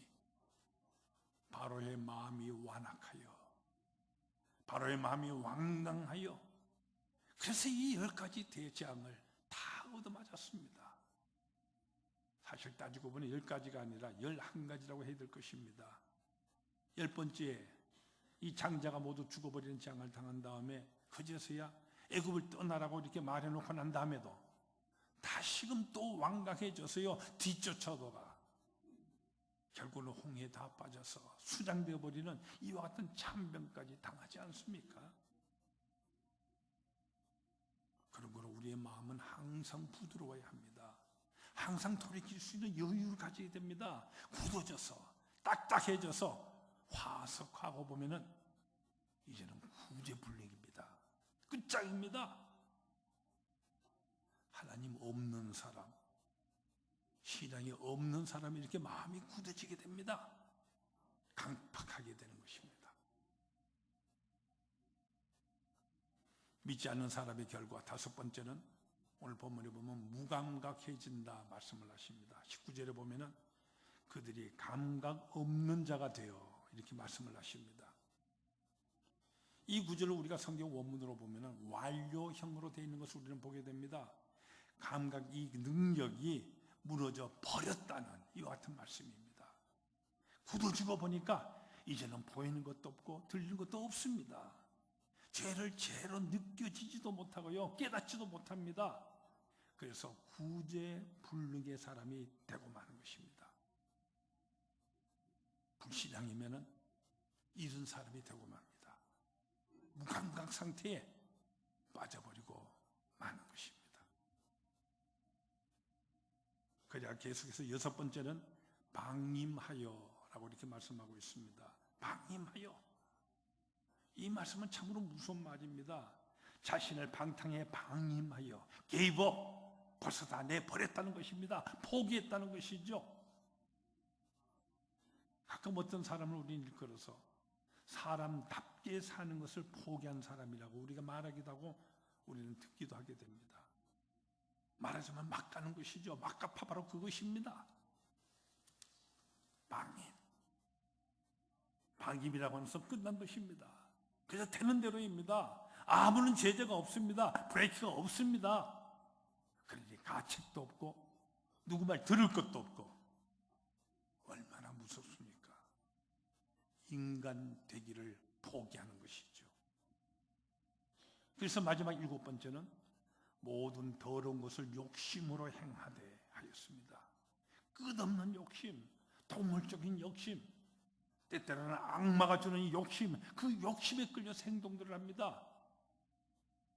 바로의 마음이 완악하여, 바로의 마음이 왕당하여, 그래서 이 10가지 대재앙을 다 얻어맞았습니다. 사실 따지고 보니 10가지가 아니라 11가지라고 해야 될 것입니다. 10번째, 이 장자가 모두 죽어버리는 재앙을 당한 다음에 그제서야 애굽을 떠나라고 이렇게 말해놓고 난 다음에도 다시금 또 완강해져서요, 뒤쫓아오다가 결국은 홍해에 다 빠져서 수장되어 버리는 이와 같은 참변까지 당하지 않습니까? 그러므로 우리의 마음은 항상 부드러워야 합니다. 항상 돌이킬 수 있는 여유를 가져야 됩니다. 굳어져서 딱딱해져서 화석하고 보면은 이제는 구제불능입니다. 끝장입니다. 하나님 없는 사람, 신앙이 없는 사람이 이렇게 마음이 굳어지게 됩니다. 강팍하게 되는 것입니다. 믿지 않는 사람의 결과 다섯 번째는 오늘 본문에 보면 무감각해진다 말씀을 하십니다. 19절에 보면은 그들이 감각 없는 자가 되어 이렇게 말씀을 하십니다. 이 구절을 우리가 성경 원문으로 보면은 완료형으로 되어 있는 것을 우리는 보게 됩니다. 감각, 이 능력이 무너져 버렸다는 이와 같은 말씀입니다. 굳어지고 보니까 이제는 보이는 것도 없고 들리는 것도 없습니다. 죄를 죄로 느껴지지도 못하고요, 깨닫지도 못합니다. 그래서 구제불능의 사람이 되고 마는 것입니다. 불신앙이면은 이런 사람이 되고 맙니다. 무감각 상태에 빠져버리고 마는 것입니다. 그래야 계속해서 여섯 번째는 방임하여라고 이렇게 말씀하고 있습니다. 방임하여. 이 말씀은 참으로 무서운 말입니다. 자신을 방탕에 방임하여 gave up, 벌써 다 내버렸다는 것입니다. 포기했다는 것이죠. 가끔 어떤 사람을 우리는 일컬어서 사람답게 사는 것을 포기한 사람이라고 우리가 말하기도 하고 우리는 듣기도 하게 됩니다. 말하자면 막 가는 것이죠. 막가파 바로 그것입니다. 방임. 방임이라고 하는 것은 끝난 것입니다. 그래서 되는 대로입니다. 아무런 제재가 없습니다. 브레이크가 없습니다. 그러니 가책도 없고 누구 말 들을 것도 없고 얼마나 무섭습니까? 인간 되기를 포기하는 것이죠. 그래서 마지막 일곱 번째는 모든 더러운 것을 욕심으로 행하되 하였습니다. 끝없는 욕심, 동물적인 욕심, 때때로는 악마가 주는 이 욕심, 그 욕심에 끌려서 행동들을 합니다.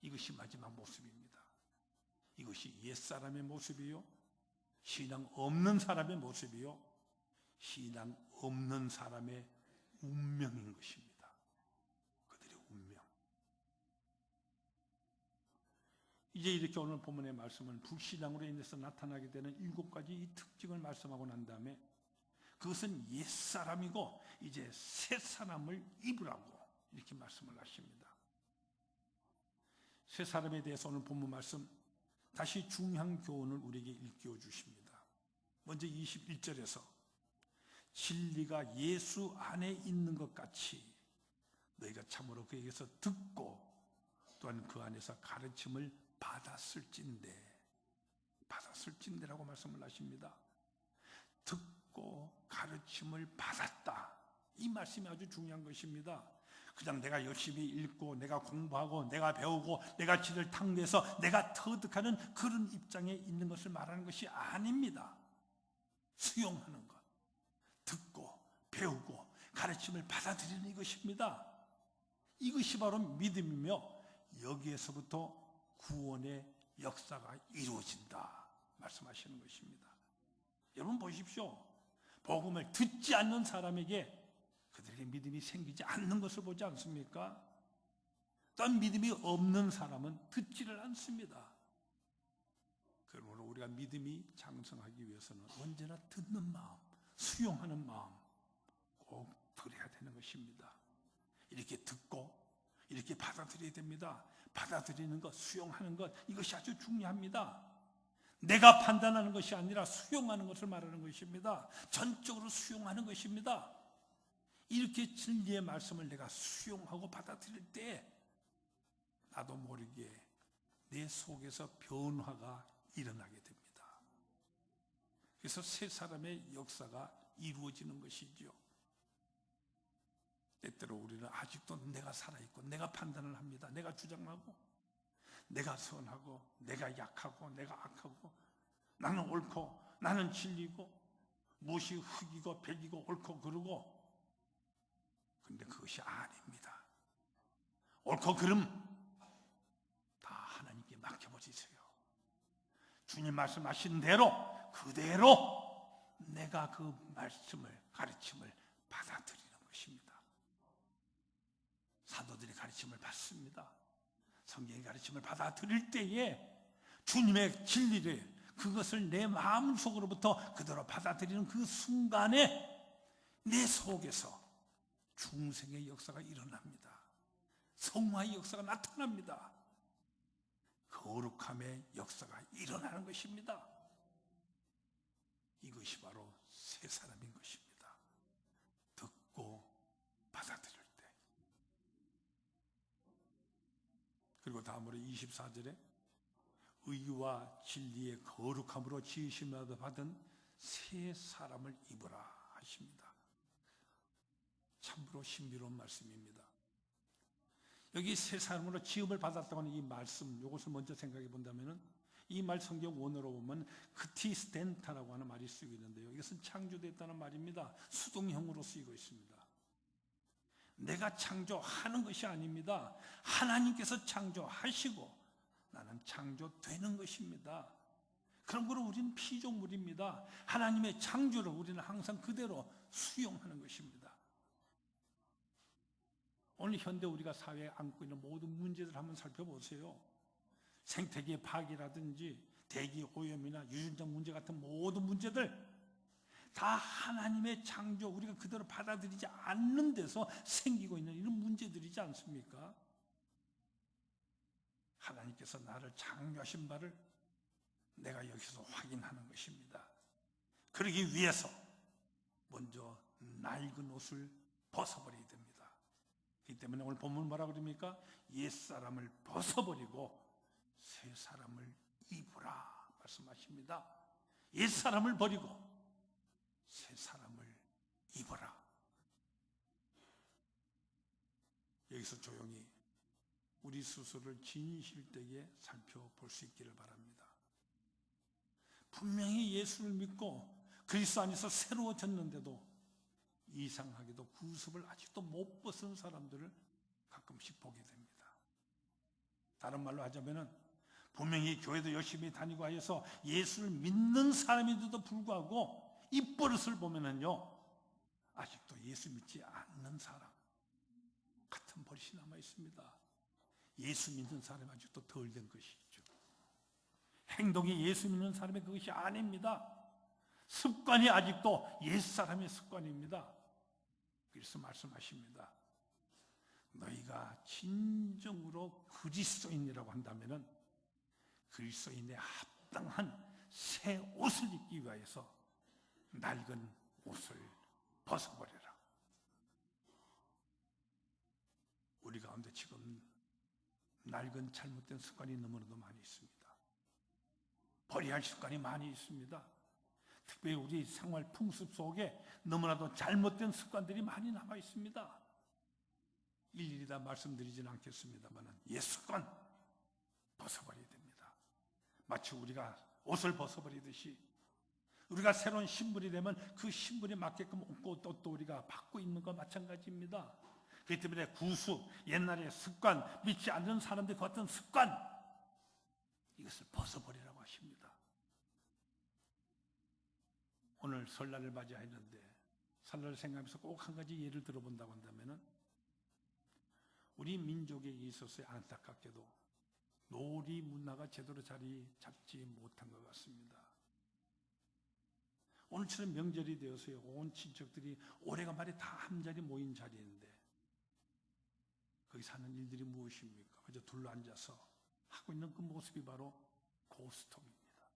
이것이 마지막 모습입니다. 이것이 옛사람의 모습이요, 신앙 없는 사람의 모습이요, 신앙 없는 사람의 운명인 것입니다. 그들의 운명. 이제 이렇게 오늘 본문의 말씀은 불신앙으로 인해서 나타나게 되는 일곱 가지 이 특징을 말씀하고 난 다음에 그것은 옛사람이고 이제 새사람을 입으라고 이렇게 말씀을 하십니다. 새사람에 대해서 오늘 본문 말씀 다시 중요한 교훈을 우리에게 일깨워 주십니다. 먼저 21절에서 진리가 예수 안에 있는 것 같이 너희가 참으로 그에게서 듣고 또한 그 안에서 가르침을 받았을진대라고 말씀을 하십니다. 듣고 가르침을 받았다. 이 말씀이 아주 중요한 것입니다. 그냥 내가 열심히 읽고 내가 공부하고 내가 배우고 내가 지를 탕구해서 내가 터득하는 그런 입장에 있는 것을 말하는 것이 아닙니다. 수용하는 것, 듣고 배우고 가르침을 받아들이는 이것입니다. 이것이 바로 믿음이며 여기에서부터 구원의 역사가 이루어진다 말씀하시는 것입니다. 여러분 보십시오. 복음을 듣지 않는 사람에게 그들에게 믿음이 생기지 않는 것을 보지 않습니까? 또한 믿음이 없는 사람은 듣지를 않습니다. 그러므로 우리가 믿음이 장성하기 위해서는 언제나 듣는 마음, 수용하는 마음 꼭 들여야 되는 것입니다. 이렇게 듣고 이렇게 받아들여야 됩니다. 받아들이는 것, 수용하는 것, 이것이 아주 중요합니다. 내가 판단하는 것이 아니라 수용하는 것을 말하는 것입니다. 전적으로 수용하는 것입니다. 이렇게 진리의 말씀을 내가 수용하고 받아들일 때 나도 모르게 내 속에서 변화가 일어나게 됩니다. 그래서 새 사람의 역사가 이루어지는 것이죠. 때때로 우리는 아직도 내가 살아있고 내가 판단을 합니다. 내가 주장하고 내가 선하고 내가 약하고 내가 악하고 나는 옳고 나는 진리고 무엇이 흙이고 백이고 옳고 그르고. 근데 그것이 아닙니다. 옳고 그름 다 하나님께 맡겨버리세요. 주님 말씀하신 대로 그대로 내가 그 말씀을, 가르침을 받아들이는 것입니다. 사도들이 가르침을 받습니다. 성경의 가르침을 받아들일 때에 주님의 진리를, 그것을 내 마음속으로부터 그대로 받아들이는 그 순간에 내 속에서 중생의 역사가 일어납니다. 성화의 역사가 나타납니다. 거룩함의 역사가 일어나는 것입니다. 이것이 바로 새 사람인 것입니다. 듣고 받아들일 때. 그리고 다음으로 24절에 의와 진리의 거룩함으로 지으심을 받은 새 사람을 입으라 하십니다. 참으로 신비로운 말씀입니다. 여기 새 사람으로 지음을 받았다고 하는 이 말씀, 이것을 먼저 생각해 본다면 이 말 성경 원어로 보면 크티스텐타라고 하는 말이 쓰이고 있는데요. 이것은 창조됐다는 말입니다. 수동형으로 쓰이고 있습니다. 내가 창조하는 것이 아닙니다. 하나님께서 창조하시고 나는 창조되는 것입니다. 그런 거로 우리는 피조물입니다. 하나님의 창조를 우리는 항상 그대로 수용하는 것입니다. 오늘 현대 우리가 사회에 안고 있는 모든 문제들을 한번 살펴보세요. 생태계 파괴라든지 대기 오염이나 유전자 문제 같은 모든 문제들 다 하나님의 창조, 우리가 그대로 받아들이지 않는 데서 생기고 있는 이런 문제들이지 않습니까? 하나님께서 나를 창조하신 바를 내가 여기서 확인하는 것입니다. 그러기 위해서 먼저 낡은 옷을 벗어버려야 됩니다. 그렇기 때문에 오늘 본문 뭐라고 그럽니까? 옛사람을 벗어버리고 새 사람을 입으라 말씀하십니다. 옛사람을 버리고 새 사람을 입어라. 여기서 조용히 우리 스스로를 진실되게 살펴볼 수 있기를 바랍니다. 분명히 예수를 믿고 그리스도 안에서 새로워졌는데도 이상하게도 구습을 아직도 못 벗은 사람들을 가끔씩 보게 됩니다. 다른 말로 하자면은 분명히 교회도 열심히 다니고 하여서 예수를 믿는 사람인데도 불구하고 이 버릇을 보면은요, 아직도 예수 믿지 않는 사람 같은 버릇이 남아 있습니다. 예수 믿는 사람이 아직도 덜 된 것이죠. 행동이 예수 믿는 사람의 그것이 아닙니다. 습관이 아직도 옛사람의 습관입니다. 그래서 말씀하십니다. 너희가 진정으로 그리스도인이라고 한다면은 그리스도인에 합당한 새 옷을 입기 위해서 낡은 옷을 벗어버려라. 우리 가운데 지금 낡은 잘못된 습관이 너무나도 많이 있습니다. 버려야 할 습관이 많이 있습니다. 특별히 우리 생활 풍습 속에 너무나도 잘못된 습관들이 많이 남아 있습니다. 일일이 다 말씀드리지는 않겠습니다만 옛 습관 벗어버려야 됩니다. 마치 우리가 옷을 벗어버리듯이 우리가 새로운 신분이 되면 그 신분에 맞게끔 옷도 또 우리가 받고 있는 것 마찬가지입니다. 그렇기 때문에 구수, 옛날의 습관, 믿지 않는 사람들 그 같은 습관, 이것을 벗어버리라고 하십니다. 오늘 설날을 맞이했는데 설날을 생각하면서 꼭 한 가지 예를 들어본다고 한다면 우리 민족에 있어서 안타깝게도 놀이 문화가 제대로 자리 잡지 못한 것 같습니다. 오늘처럼 명절이 되어서요, 온 친척들이 오래간만에 다 한자리 모인 자리인데 거기서 하는 일들이 무엇입니까? 그저 둘러앉아서 하고 있는 그 모습이 바로 고스톱입니다.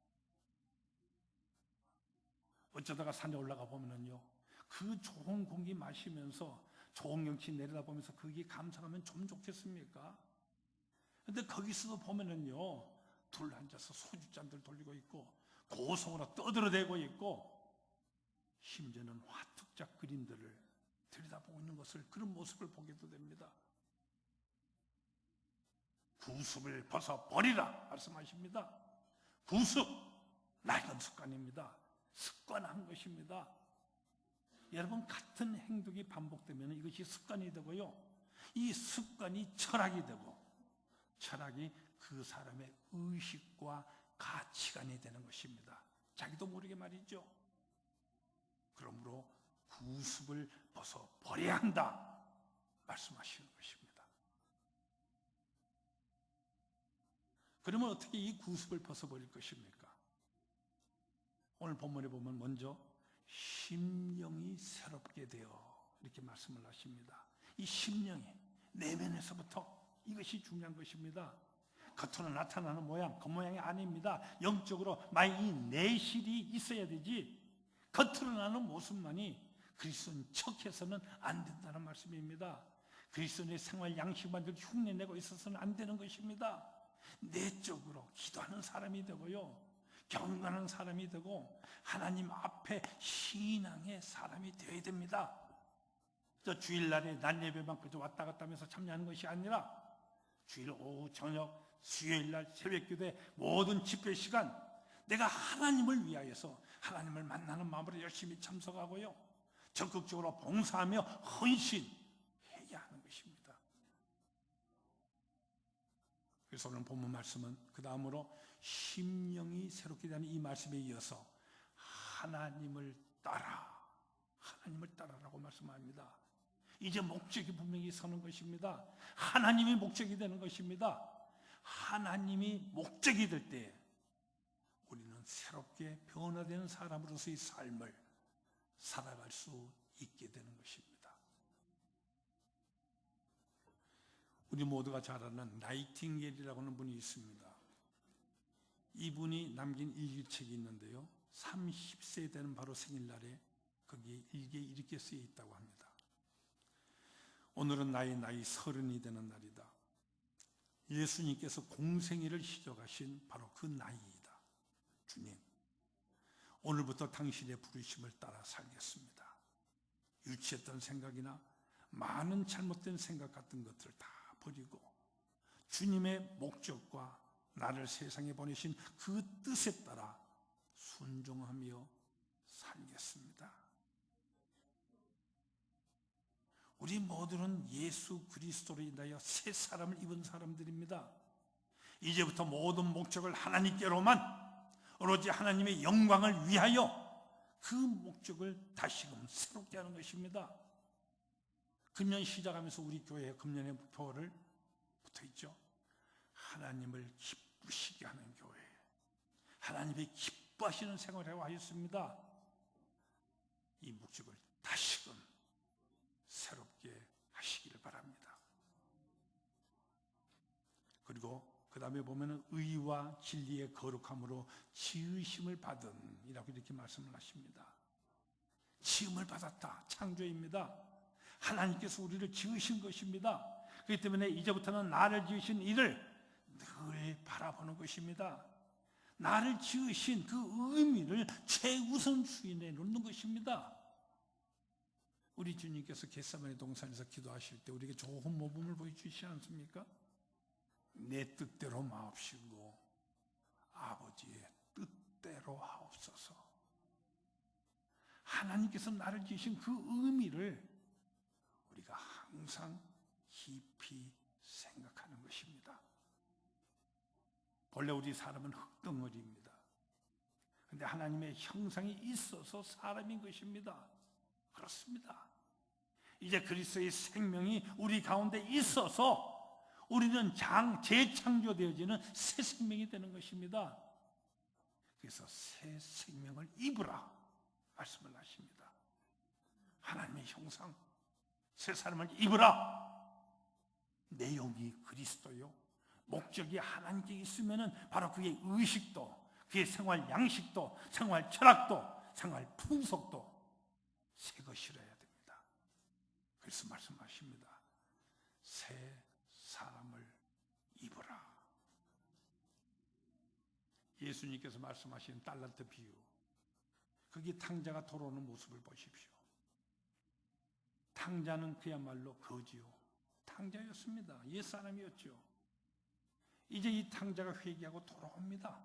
어쩌다가 산에 올라가 보면은요, 그 좋은 공기 마시면서 좋은 경치 내려다보면서 거기에 감상하면 좀 좋겠습니까? 근데 거기서도 보면은요, 둘러앉아서 소주잔들 돌리고 있고 고성으로 떠들어대고 있고 심지어는 화투짝 그림들을 들여다보고 있는 것을, 그런 모습을 보게도 됩니다. 구습을 벗어버리라 말씀하십니다. 구습, 낡은 습관입니다. 습관한 것입니다. 여러분, 같은 행동이 반복되면 이것이 습관이 되고요. 이 습관이 철학이 되고, 철학이 그 사람의 의식과 가치관이 되는 것입니다. 자기도 모르게 말이죠. 그러므로 구습을 벗어 버려야 한다 말씀하시는 것입니다. 그러면 어떻게 이 구습을 벗어버릴 것입니까? 오늘 본문에 보면 먼저 심령이 새롭게 되어 이렇게 말씀을 하십니다. 이 심령이 내면에서부터 이것이 중요한 것입니다. 겉으로 나타나는 모양, 겉모양이 아닙니다. 영적으로 만약 이 내실이 있어야 되지, 겉으로 나는 모습만이 그리스도인 척해서는 안 된다는 말씀입니다. 그리스도인의 생활 양식만 흉내내고 있어서는 안 되는 것입니다. 내적으로 기도하는 사람이 되고요, 경건하는 사람이 되고 하나님 앞에 신앙의 사람이 되어야 됩니다. 저 주일날에 낮 예배만 그저 왔다 갔다 하면서 참여하는 것이 아니라 주일 오후 저녁 수요일날 새벽기도에 모든 집회 시간 내가 하나님을 위하여서 하나님을 만나는 마음으로 열심히 참석하고요, 적극적으로 봉사하며 헌신해야 하는 것입니다. 그래서 오늘 본문 말씀은 그 다음으로 심령이 새롭게 되는 이 말씀에 이어서 하나님을 따라라고 말씀합니다. 이제 목적이 분명히 서는 것입니다. 하나님이 목적이 되는 것입니다. 하나님이 목적이 될 때 우리는 새롭게 변화되는 사람으로서의 삶을 살아갈 수 있게 되는 것입니다. 우리 모두가 잘 아는 나이팅게일이라고 하는 분이 있습니다. 이분이 남긴 일기책이 있는데요, 30세 되는 바로 생일날에 거기에 일기에 이렇게 쓰여 있다고 합니다. 오늘은 나이 30이 되는 날이다. 예수님께서 공생애를 시작하신 바로 그 나이이다. 주님, 오늘부터 당신의 부르심을 따라 살겠습니다. 유치했던 생각이나 많은 잘못된 생각 같은 것들을 다 버리고 주님의 목적과 나를 세상에 보내신 그 뜻에 따라 순종하며 살겠습니다. 우리 모두는 예수 그리스도로 인하여 새 사람을 입은 사람들입니다. 이제부터 모든 목적을 하나님께로만, 오로지 하나님의 영광을 위하여 그 목적을 다시금 새롭게 하는 것입니다. 금년 시작하면서 우리 교회에 금년의 목표를 붙어있죠. 하나님을 기쁘시게 하는 교회, 하나님이 기뻐하시는 생활을 하였습니다. 이 목적을 다시금 새롭게 하시기를 바랍니다. 그리고 그 다음에 보면은 의와 진리의 거룩함으로 지으심을 받은 이라고 이렇게 말씀을 하십니다. 지음을 받았다, 창조입니다. 하나님께서 우리를 지으신 것입니다. 그렇기 때문에 이제부터는 나를 지으신 이를 늘 바라보는 것입니다. 나를 지으신 그 의미를 최우선순위에 놓는 것입니다. 우리 주님께서 겟세마네 동산에서 기도하실 때 우리에게 좋은 모범을 보여주시지 않습니까? 내 뜻대로 마옵시고 아버지의 뜻대로 하옵소서. 하나님께서 나를 지으신 그 의미를 우리가 항상 깊이 생각하는 것입니다. 본래 우리 사람은 흙덩어리입니다. 그런데 하나님의 형상이 있어서 사람인 것입니다. 그렇습니다. 이제 그리스도의 생명이 우리 가운데 있어서 우리는 재창조되어지는 새 생명이 되는 것입니다. 그래서 새 생명을 입으라 말씀을 하십니다. 하나님의 형상, 새 사람을 입으라. 내용이 그리스도요, 목적이 하나님께 있으면은 바로 그의 의식도, 그의 생활 양식도, 생활 철학도, 생활 풍속도 새 것이라야 됩니다. 그래서 말씀하십니다. 새 사람을 입으라. 예수님께서 말씀하신 달란트 비유, 거기 탕자가 돌아오는 모습을 보십시오. 탕자는 그야말로 거지요, 탕자였습니다. 옛사람이었죠. 이제 이 탕자가 회개하고 돌아옵니다.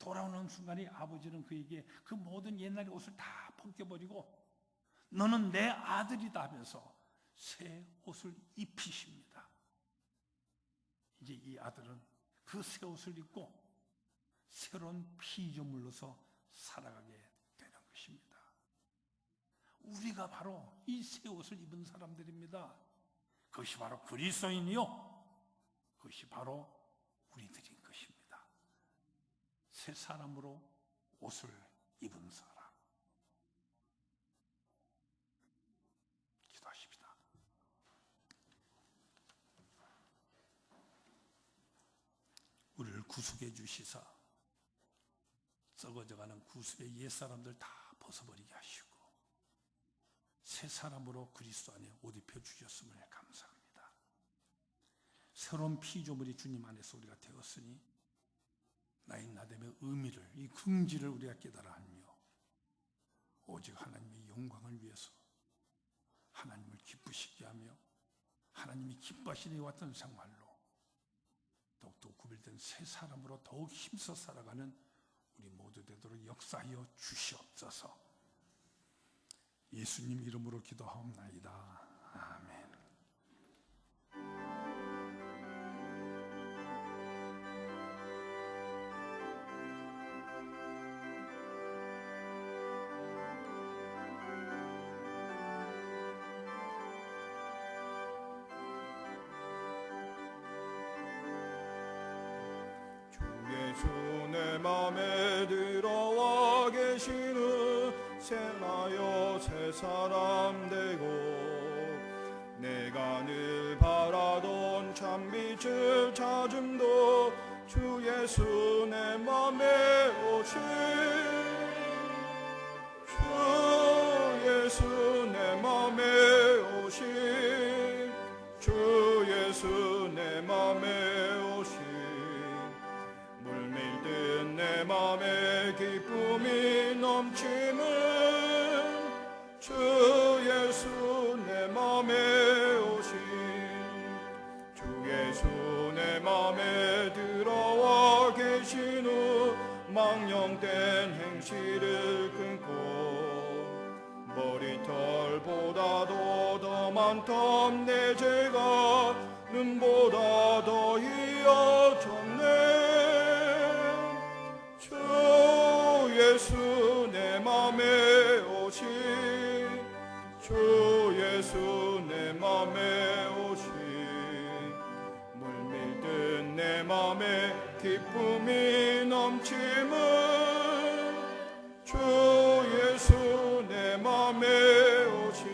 돌아오는 순간에 아버지는 그에게 그 모든 옛날의 옷을 다 벗겨버리고 너는 내 아들이다 하면서 새 옷을 입히십니다. 이제 이 아들은 그 새 옷을 입고 새로운 피조물로서 살아가게 되는 것입니다. 우리가 바로 이 새 옷을 입은 사람들입니다. 그것이 바로 그리스도인이요, 그것이 바로 우리들인 것입니다. 새 사람으로 옷을 입은 사람. 기도하십시다. 우리를 구속해 주시사 썩어져가는 구습의 옛사람들 다 벗어버리게 하시고 새 사람으로 그리스도 안에 옷 입혀 주셨음을 감사합니다. 새로운 피조물이 주님 안에서 우리가 되었으니 나의 나됨의 의미를, 이 긍지를 우리가 깨달아 하며 오직 하나님의 영광을 위해서 하나님을 기쁘시게 하며 하나님이 기뻐하시는 이와 같은 생활로 더욱더 구별된 새 사람으로 더욱 힘써 살아가는 우리 모두 되도록 역사하여 주시옵소서. 예수님 이름으로 기도하옵나이다. 아멘. 예수 내 맘에 들어와 계시는 새나여 새 사람 되고 내가 늘 바라던 참빛을 찾음도 주 예수 내 맘에 오신 주 예수 내 맘에 오신 주 예수 내 맘에 오신 물밀듯 내 맘에 기쁨이 넘치는 주 예수 내 맘에 오신 주 예수 내 맘에 들어와 계신 후 망령된 행실을 끊고 머리털보다도 더 많던 내 죄가 눈보다 더 이어졌네 주 예수 내 맘에 오신 주 예수 내 맘에 오신 물밀듯 내 맘에 기쁨이 넘치는 주 예수 내 맘에 오신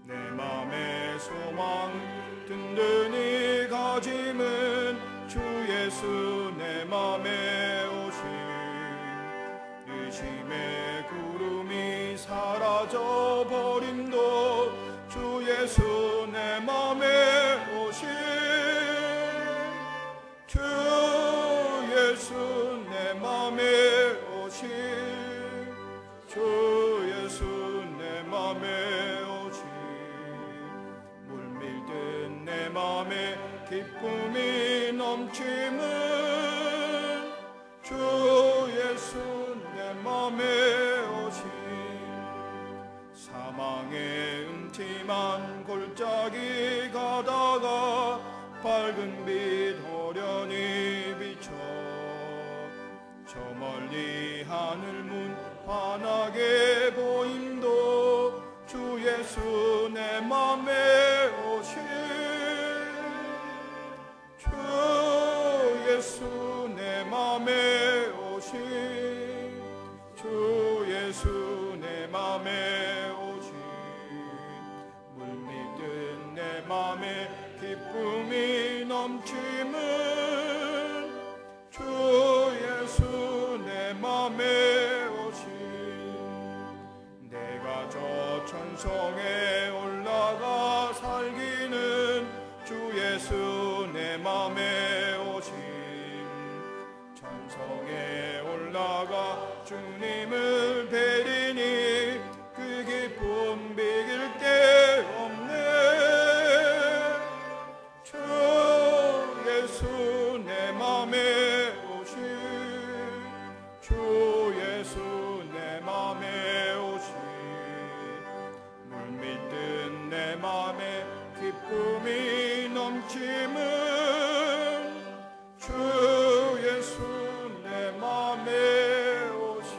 내 맘의 소망 든든히 가짐은 주 예수 내 맘에 오신 의심의 구름이 사라져 버림도 주 예수 내 맘에 오신 주 예수 내 맘에 오신 주 예수 내 맘에 오신 물밀듯 내 맘에 기쁨이 넘치는 주 예수 내 맘에 오신 사망의 음침한 골짜기 가다가 밝은 빛 호련히 비춰 저 멀리 하늘 문 환하게 보임도 주 예수 내 맘에 오신 주 예수 내 맘에 오신 주 예수 내 맘에 오신 물밀듯 내 맘에 기쁨이 넘치는 주 예수 내 맘에 오신 내가 저 천성에 올라가 살기는 주 예수 내 맘에 오신 천성에 올라가 주님을 뵈리니 그 기쁨 비길 데 없네 주 예수 내 맘에 오신 내 맘에 기쁨이 넘치는 주 예수 내 맘에 오시.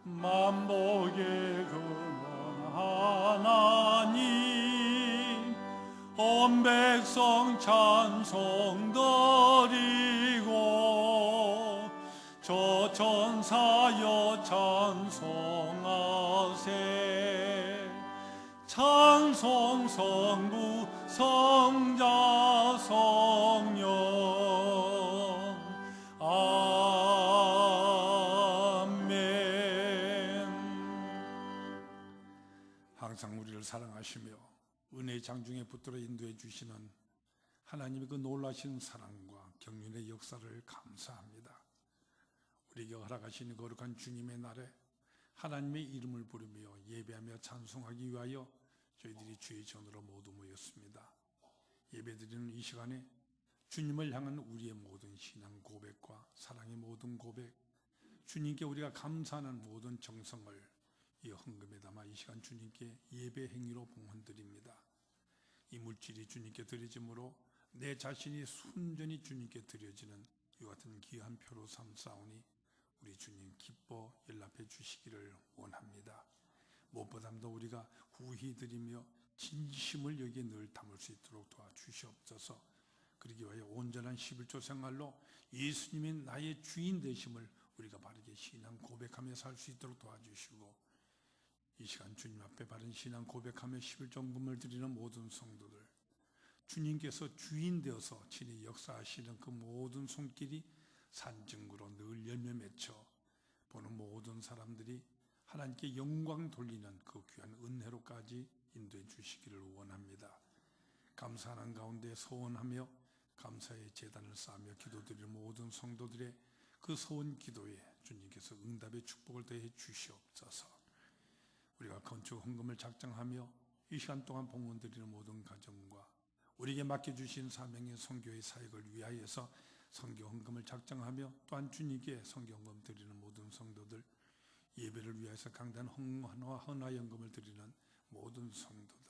만복의 근원 하나님 온 백성 찬송 드리고 저 천사여 찬송하세 찬송 성부 성자 성령 항상 우리를 사랑하시며 은혜의 장중에 붙들어 인도해 주시는 하나님의 그 놀라신 사랑과 경륜의 역사를 감사합니다. 우리에게 허락하시는 거룩한 주님의 날에 하나님의 이름을 부르며 예배하며 찬송하기 위하여 저희들이 주의 전으로 모두 모였습니다. 예배드리는 이 시간에 주님을 향한 우리의 모든 신앙 고백과 사랑의 모든 고백, 주님께 우리가 감사하는 모든 정성을 이 헌금에 담아 이 시간 주님께 예배 행위로 봉헌드립니다. 이 물질이 주님께 드려짐으로 내 자신이 순전히 주님께 드려지는 이 같은 귀한 표로 삼사오니 우리 주님 기뻐 연락해 주시기를 원합니다. 무엇보다도 우리가 후히 드리며 진심을 여기에 늘 담을 수 있도록 도와주시옵소서. 그러기 위하여 온전한 11조 생활로 예수님이 나의 주인 되심을 우리가 바르게 신앙 고백하며 살 수 있도록 도와주시고, 이 시간 주님 앞에 바른 신앙 고백하며 11종금을 드리는 모든 성도들, 주님께서 주인 되어서 친히 역사하시는 그 모든 손길이 산증거로 늘 열매 맺혀 보는 모든 사람들이 하나님께 영광 돌리는 그 귀한 은혜로까지 인도해 주시기를 원합니다. 감사하는 가운데 소원하며 감사의 제단을 쌓으며 기도드리는 모든 성도들의 그 소원 기도에 주님께서 응답의 축복을 더해 주시옵소서. 우리가 건축 헌금을 작정하며 이 시간 동안 봉헌드리는 모든 가정과 우리에게 맡겨주신 사명의 선교의 사역을 위하여서 선교 헌금을 작정하며 또한 주님께 선교 헌금 드리는 모든 성도들, 예배를 위하여서 강단 헌화연금을 드리는 모든 성도들,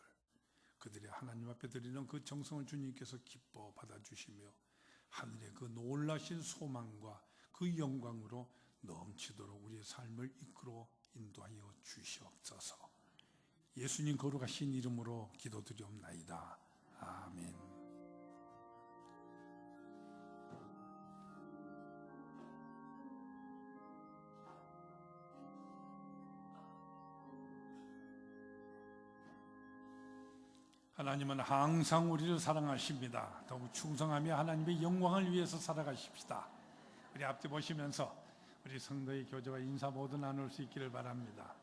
그들의 하나님 앞에 드리는 그 정성을 주님께서 기뻐 받아주시며 하늘의 그 놀라신 소망과 그 영광으로 넘치도록 우리의 삶을 이끌어 인도하여 주시옵소서. 예수님 거룩하신 이름으로 기도드리옵나이다. 아멘. 하나님은 항상 우리를 사랑하십니다. 더욱 충성하며 하나님의 영광을 위해서 살아가십시다. 우리 앞뒤 보시면서 우리 성도의 교제와 인사 모두 나눌 수 있기를 바랍니다.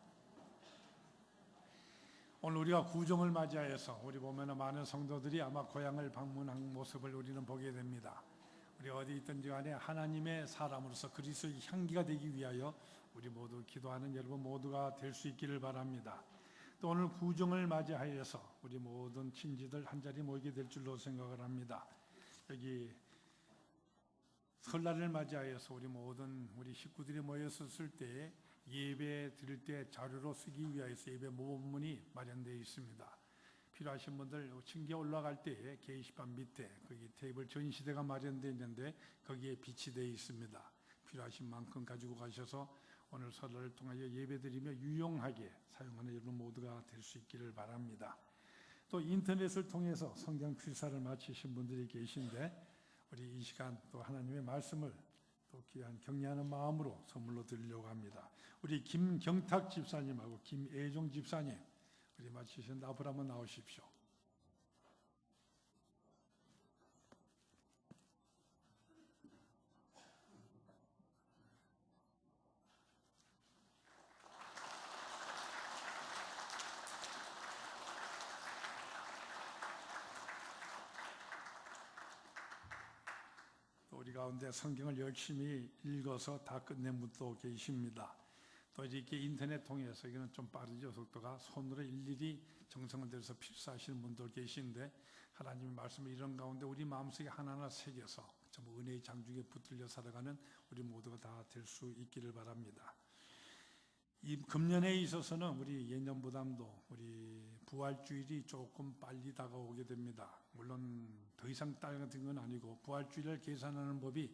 오늘 우리가 구정을 맞이하여서 우리 보면 많은 성도들이 아마 고향을 방문한 모습을 우리는 보게 됩니다. 우리 어디 있든지 간에 하나님의 사람으로서 그리스도의 향기가 되기 위하여 우리 모두 기도하는 여러분 모두가 될 수 있기를 바랍니다. 또 오늘 구정을 맞이하여서 우리 모든 친지들 한자리 모이게 될 줄로 생각을 합니다. 여기 설날을 맞이하여서 우리 모든 우리 식구들이 모였었을 때 예배 드릴 때 자료로 쓰기 위하여서 예배 모범문이 마련되어 있습니다. 필요하신 분들 층계 올라갈 때 게시판 밑에 거기 테이블 전시대가 마련되어 있는데 거기에 비치되어 있습니다. 필요하신 만큼 가지고 가셔서 오늘 설날을 통하여 예배드리며 유용하게 사용하는 여러분 모두가 될 수 있기를 바랍니다. 또 인터넷을 통해서 성경 필사를 마치신 분들이 계신데 우리 이 시간 또 하나님의 말씀을 또 귀한 격려하는 마음으로 선물로 드리려고 합니다. 우리 김경탁 집사님하고 김애종 집사님 우리 마치셨는데 앞으로 한번 나오십시오. 우리 가운데 성경을 열심히 읽어서 다 끝낸 분도 계십니다. 또 이렇게 인터넷 통해서 이거는 좀 빠르죠, 속도가. 손으로 일일이 정성을 들여서 필사하시는 분도 계신데 하나님의 말씀을 이런 가운데 우리 마음속에 하나하나 새겨서 전부 은혜의 장중에 붙들려 살아가는 우리 모두가 다 될 수 있기를 바랍니다. 이 금년에 있어서는 우리 예년보다도 우리 부활주일이 조금 빨리 다가오게 됩니다. 물론 더 이상 딸같은 건 아니고 부활주일을 계산하는 법이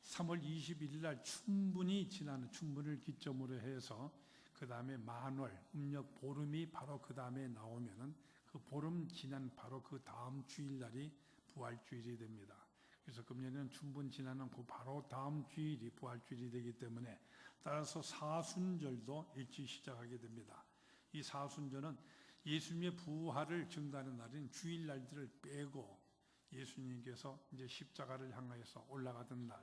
3월 21일 날 춘분을 기점으로 해서 그 다음에 만월, 음력 보름이 바로 그 다음에 나오면은 그 보름 지난 바로 그 다음 주일 날이 부활주일이 됩니다. 그래서 금년에는 춘분 지나는 그 바로 다음 주일이 부활주일이 되기 때문에 따라서 사순절도 일찍 시작하게 됩니다. 이 사순절은 예수님의 부활을 증거하는 날인 주일날들을 빼고 예수님께서 이제 십자가를 향하여서 올라가던 날,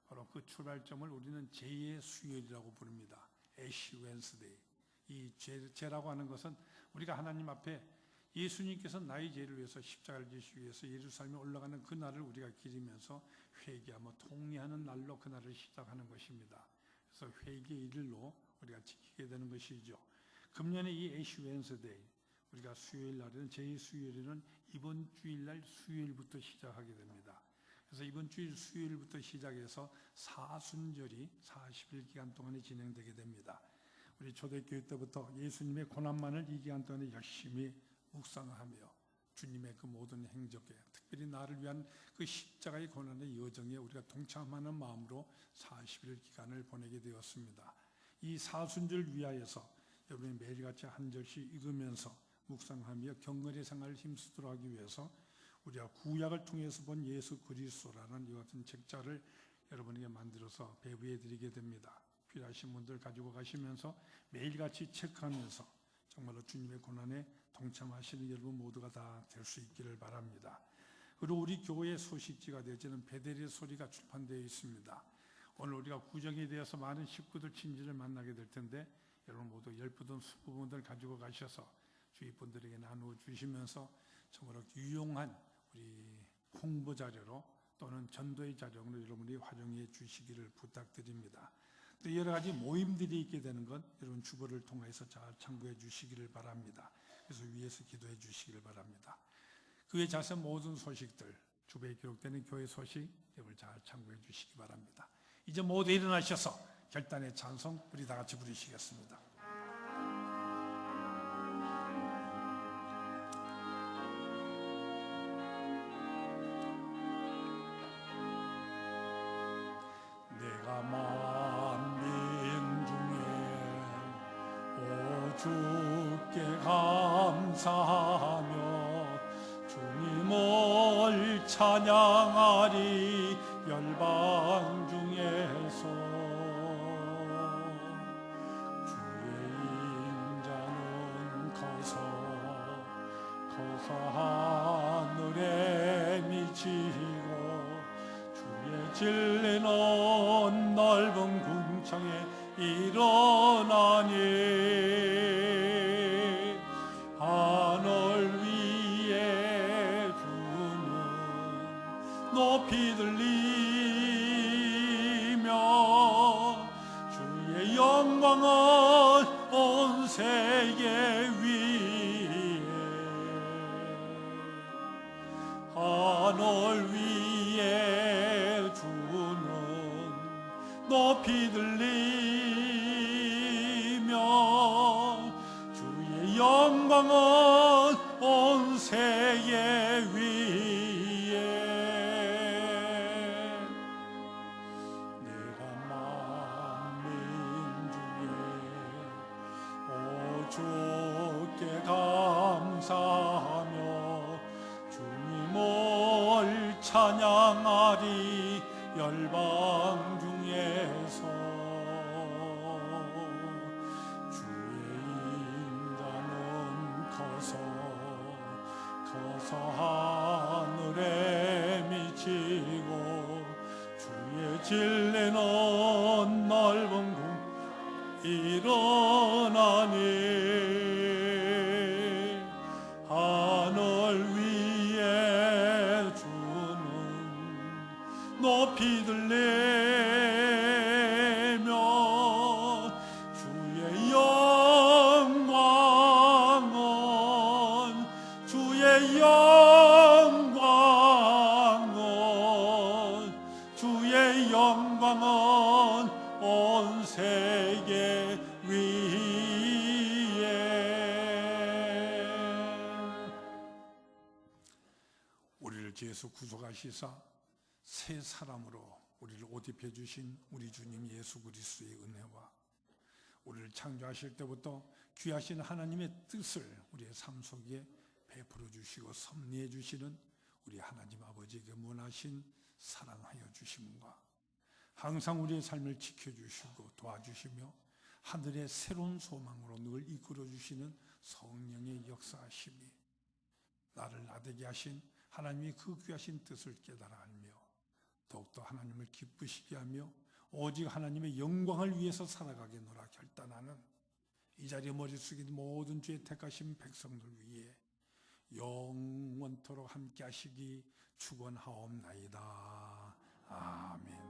바로 그 출발점을 우리는 죄의 수요일이라고 부릅니다. 애쉬 웬스데이. 이 죄라고 하는 것은 우리가 하나님 앞에 예수님께서 나의 죄를 위해서 십자가를 지시기 위해서 예루살렘에 올라가는 그 날을 우리가 기리면서 회개하며 통회하는 날로 그 날을 시작하는 것입니다. 그래서 회개의 일로 우리가 지키게 되는 것이죠. 금년에 이 애쉬 웬스데이, 우리가 수요일 날에는 제2수요일에는 이번 주일날 수요일부터 시작하게 됩니다. 그래서 이번 주일 수요일부터 시작해서 사순절이 40일 기간 동안에 진행되게 됩니다. 우리 초대교회 때부터 예수님의 고난만을 이 기간 동안에 열심히 묵상하며 주님의 그 모든 행적에, 특별히 나를 위한 그 십자가의 고난의 여정에 우리가 동참하는 마음으로 40일 기간을 보내게 되었습니다. 이 사순절 위하여서 여러분이 매일같이 한 절씩 읽으면서 묵상하며 경건의 생활을 힘쓰도록 하기 위해서 우리가 구약을 통해서 본 예수 그리스도라는 이 같은 책자를 여러분에게 만들어서 배부해 드리게 됩니다. 필요하신 분들 가지고 가시면서 매일같이 체크하면서 정말로 주님의 고난에 동참하시는 여러분 모두가 다 될 수 있기를 바랍니다. 그리고 우리 교회의 소식지가 되어지는 베델의 소리가 출판되어 있습니다. 오늘 우리가 구정에 대해서 많은 식구들, 친지를 만나게 될 텐데 여러분 모두 10부든 20부분들 가지고 가셔서 주위 분들에게 나누어 주시면서 정말로 유용한 우리 홍보 자료로 또는 전도의 자료로 여러분이 활용해 주시기를 부탁드립니다. 또 여러 가지 모임들이 있게 되는 건 여러분 주보를 통해서 잘 참고해 주시기를 바랍니다. 그래서 위에서 기도해 주시기를 바랍니다. 그 외 자세한 모든 소식들, 주보에 기록되는 교회 소식 여러분 잘 참고해 주시기 바랍니다. 이제 모두 일어나셔서 결단의 찬송 우리 다 같이 부르시겠습니다. 주께 감사하며 주님을 찬양하리 열방 중에서 주의 인자는 커서 하늘에 미치고 주의 진리는 넓은 궁창에 일어나니 하늘 위에 주는 높이 들리며 주의 영광은 온 세계 위에 하늘 위에 주는 높이 들리며 주의 영광은 온 세계 위에 내가 만민 중에 오 주께 감사하며 주님을 찬양하리 열방 중에서 주의 인자는 커서 하늘에 미치고 주의 진리는 넓은 궁 일어나니 하늘 위에 주는 높이 들리며 주의 영광은 온 세계 위에 우리를 죄에서 구속하시사 새 사람으로 우리를 옷 입혀 주신 우리 주님 예수 그리스도의 은혜와 우리를 창조하실 때부터 귀하신 하나님의 뜻을 우리의 삶 속에 베풀어 주시고 섭리해 주시는 우리 하나님 아버지에게 무한하신 사랑하여 주심과 항상 우리의 삶을 지켜주시고 도와주시며 하늘의 새로운 소망으로 늘 이끌어 주시는 성령의 역사하심이 나를 나되게 하신 하나님의 그 귀하신 뜻을 깨달아 알며 더욱더 하나님을 기쁘시게 하며 오직 하나님의 영광을 위해서 살아가겠노라 결단하는 이 자리에 머리 숙인 모든 죄 택하신 백성들 위해 영원토록 함께 하시기 축원하옵나이다. 아멘.